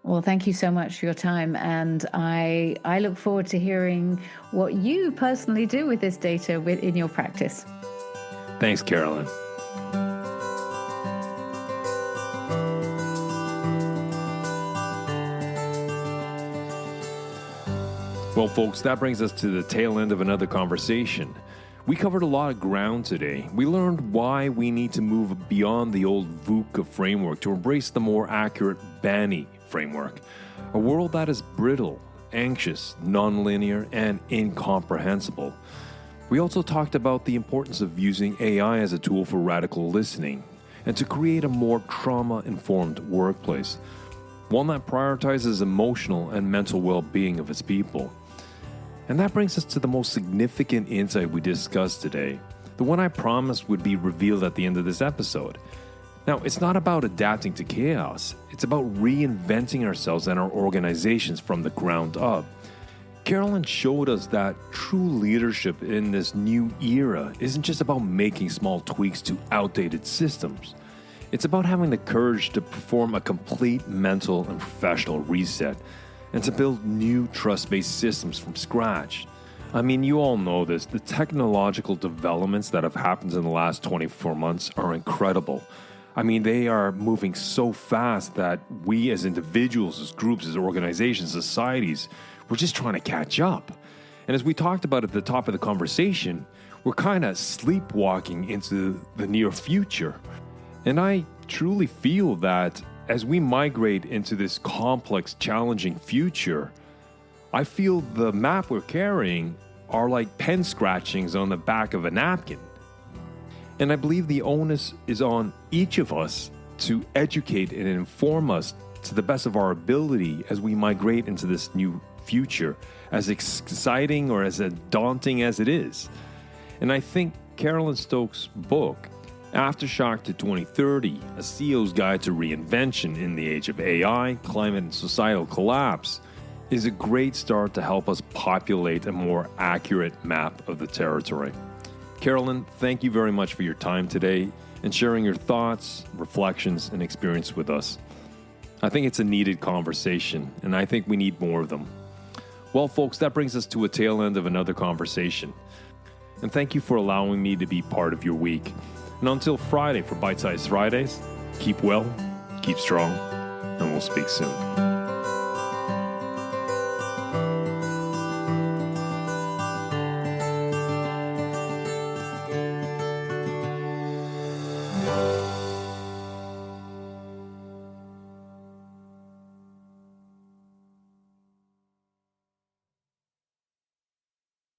Well, thank you so much for your time. And I look forward to hearing what you personally do with this data in your practice. Thanks, Carolyn. Well, folks, that brings us to the tail end of another conversation. We covered a lot of ground today. We learned why we need to move beyond the old VUCA framework to embrace the more accurate BANI Framework, a world that is brittle, anxious, nonlinear, and incomprehensible. We also talked about the importance of using AI as a tool for radical listening and to create a more trauma-informed workplace, one that prioritizes emotional and mental well-being of its people. And that brings us to the most significant insight we discussed today, the one I promised would be revealed at the end of this episode. Now, it's not about adapting to chaos. It's about reinventing ourselves and our organizations from the ground up. Carolyn showed us that true leadership in this new era isn't just about making small tweaks to outdated systems. It's about having the courage to perform a complete mental and professional reset and to build new trust-based systems from scratch. I mean, you all know this. The technological developments that have happened in the last 24 months are incredible. I mean, they are moving so fast that we as individuals, as groups, as organizations, societies, we're just trying to catch up. And as we talked about at the top of the conversation, we're kind of sleepwalking into the near future. And I truly feel that as we migrate into this complex, challenging future, I feel the map we're carrying are like pen scratchings on the back of a napkin. And I believe the onus is on each of us to educate and inform us to the best of our ability as we migrate into this new future, as exciting or as daunting as it is. And I think Carolyn Stokes' book, Aftershock to 2030, A CEO's Guide to Reinvention in the Age of AI, Climate and Societal Collapse, is a great start to help us populate a more accurate map of the territory. Carolyn, thank you very much for your time today and sharing your thoughts, reflections, and experience with us. I think it's a needed conversation, and I think we need more of them. Well, folks, that brings us to a tail end of another conversation. And thank you for allowing me to be part of your week. And until Friday for Bite Size Fridays, keep well, keep strong, and we'll speak soon.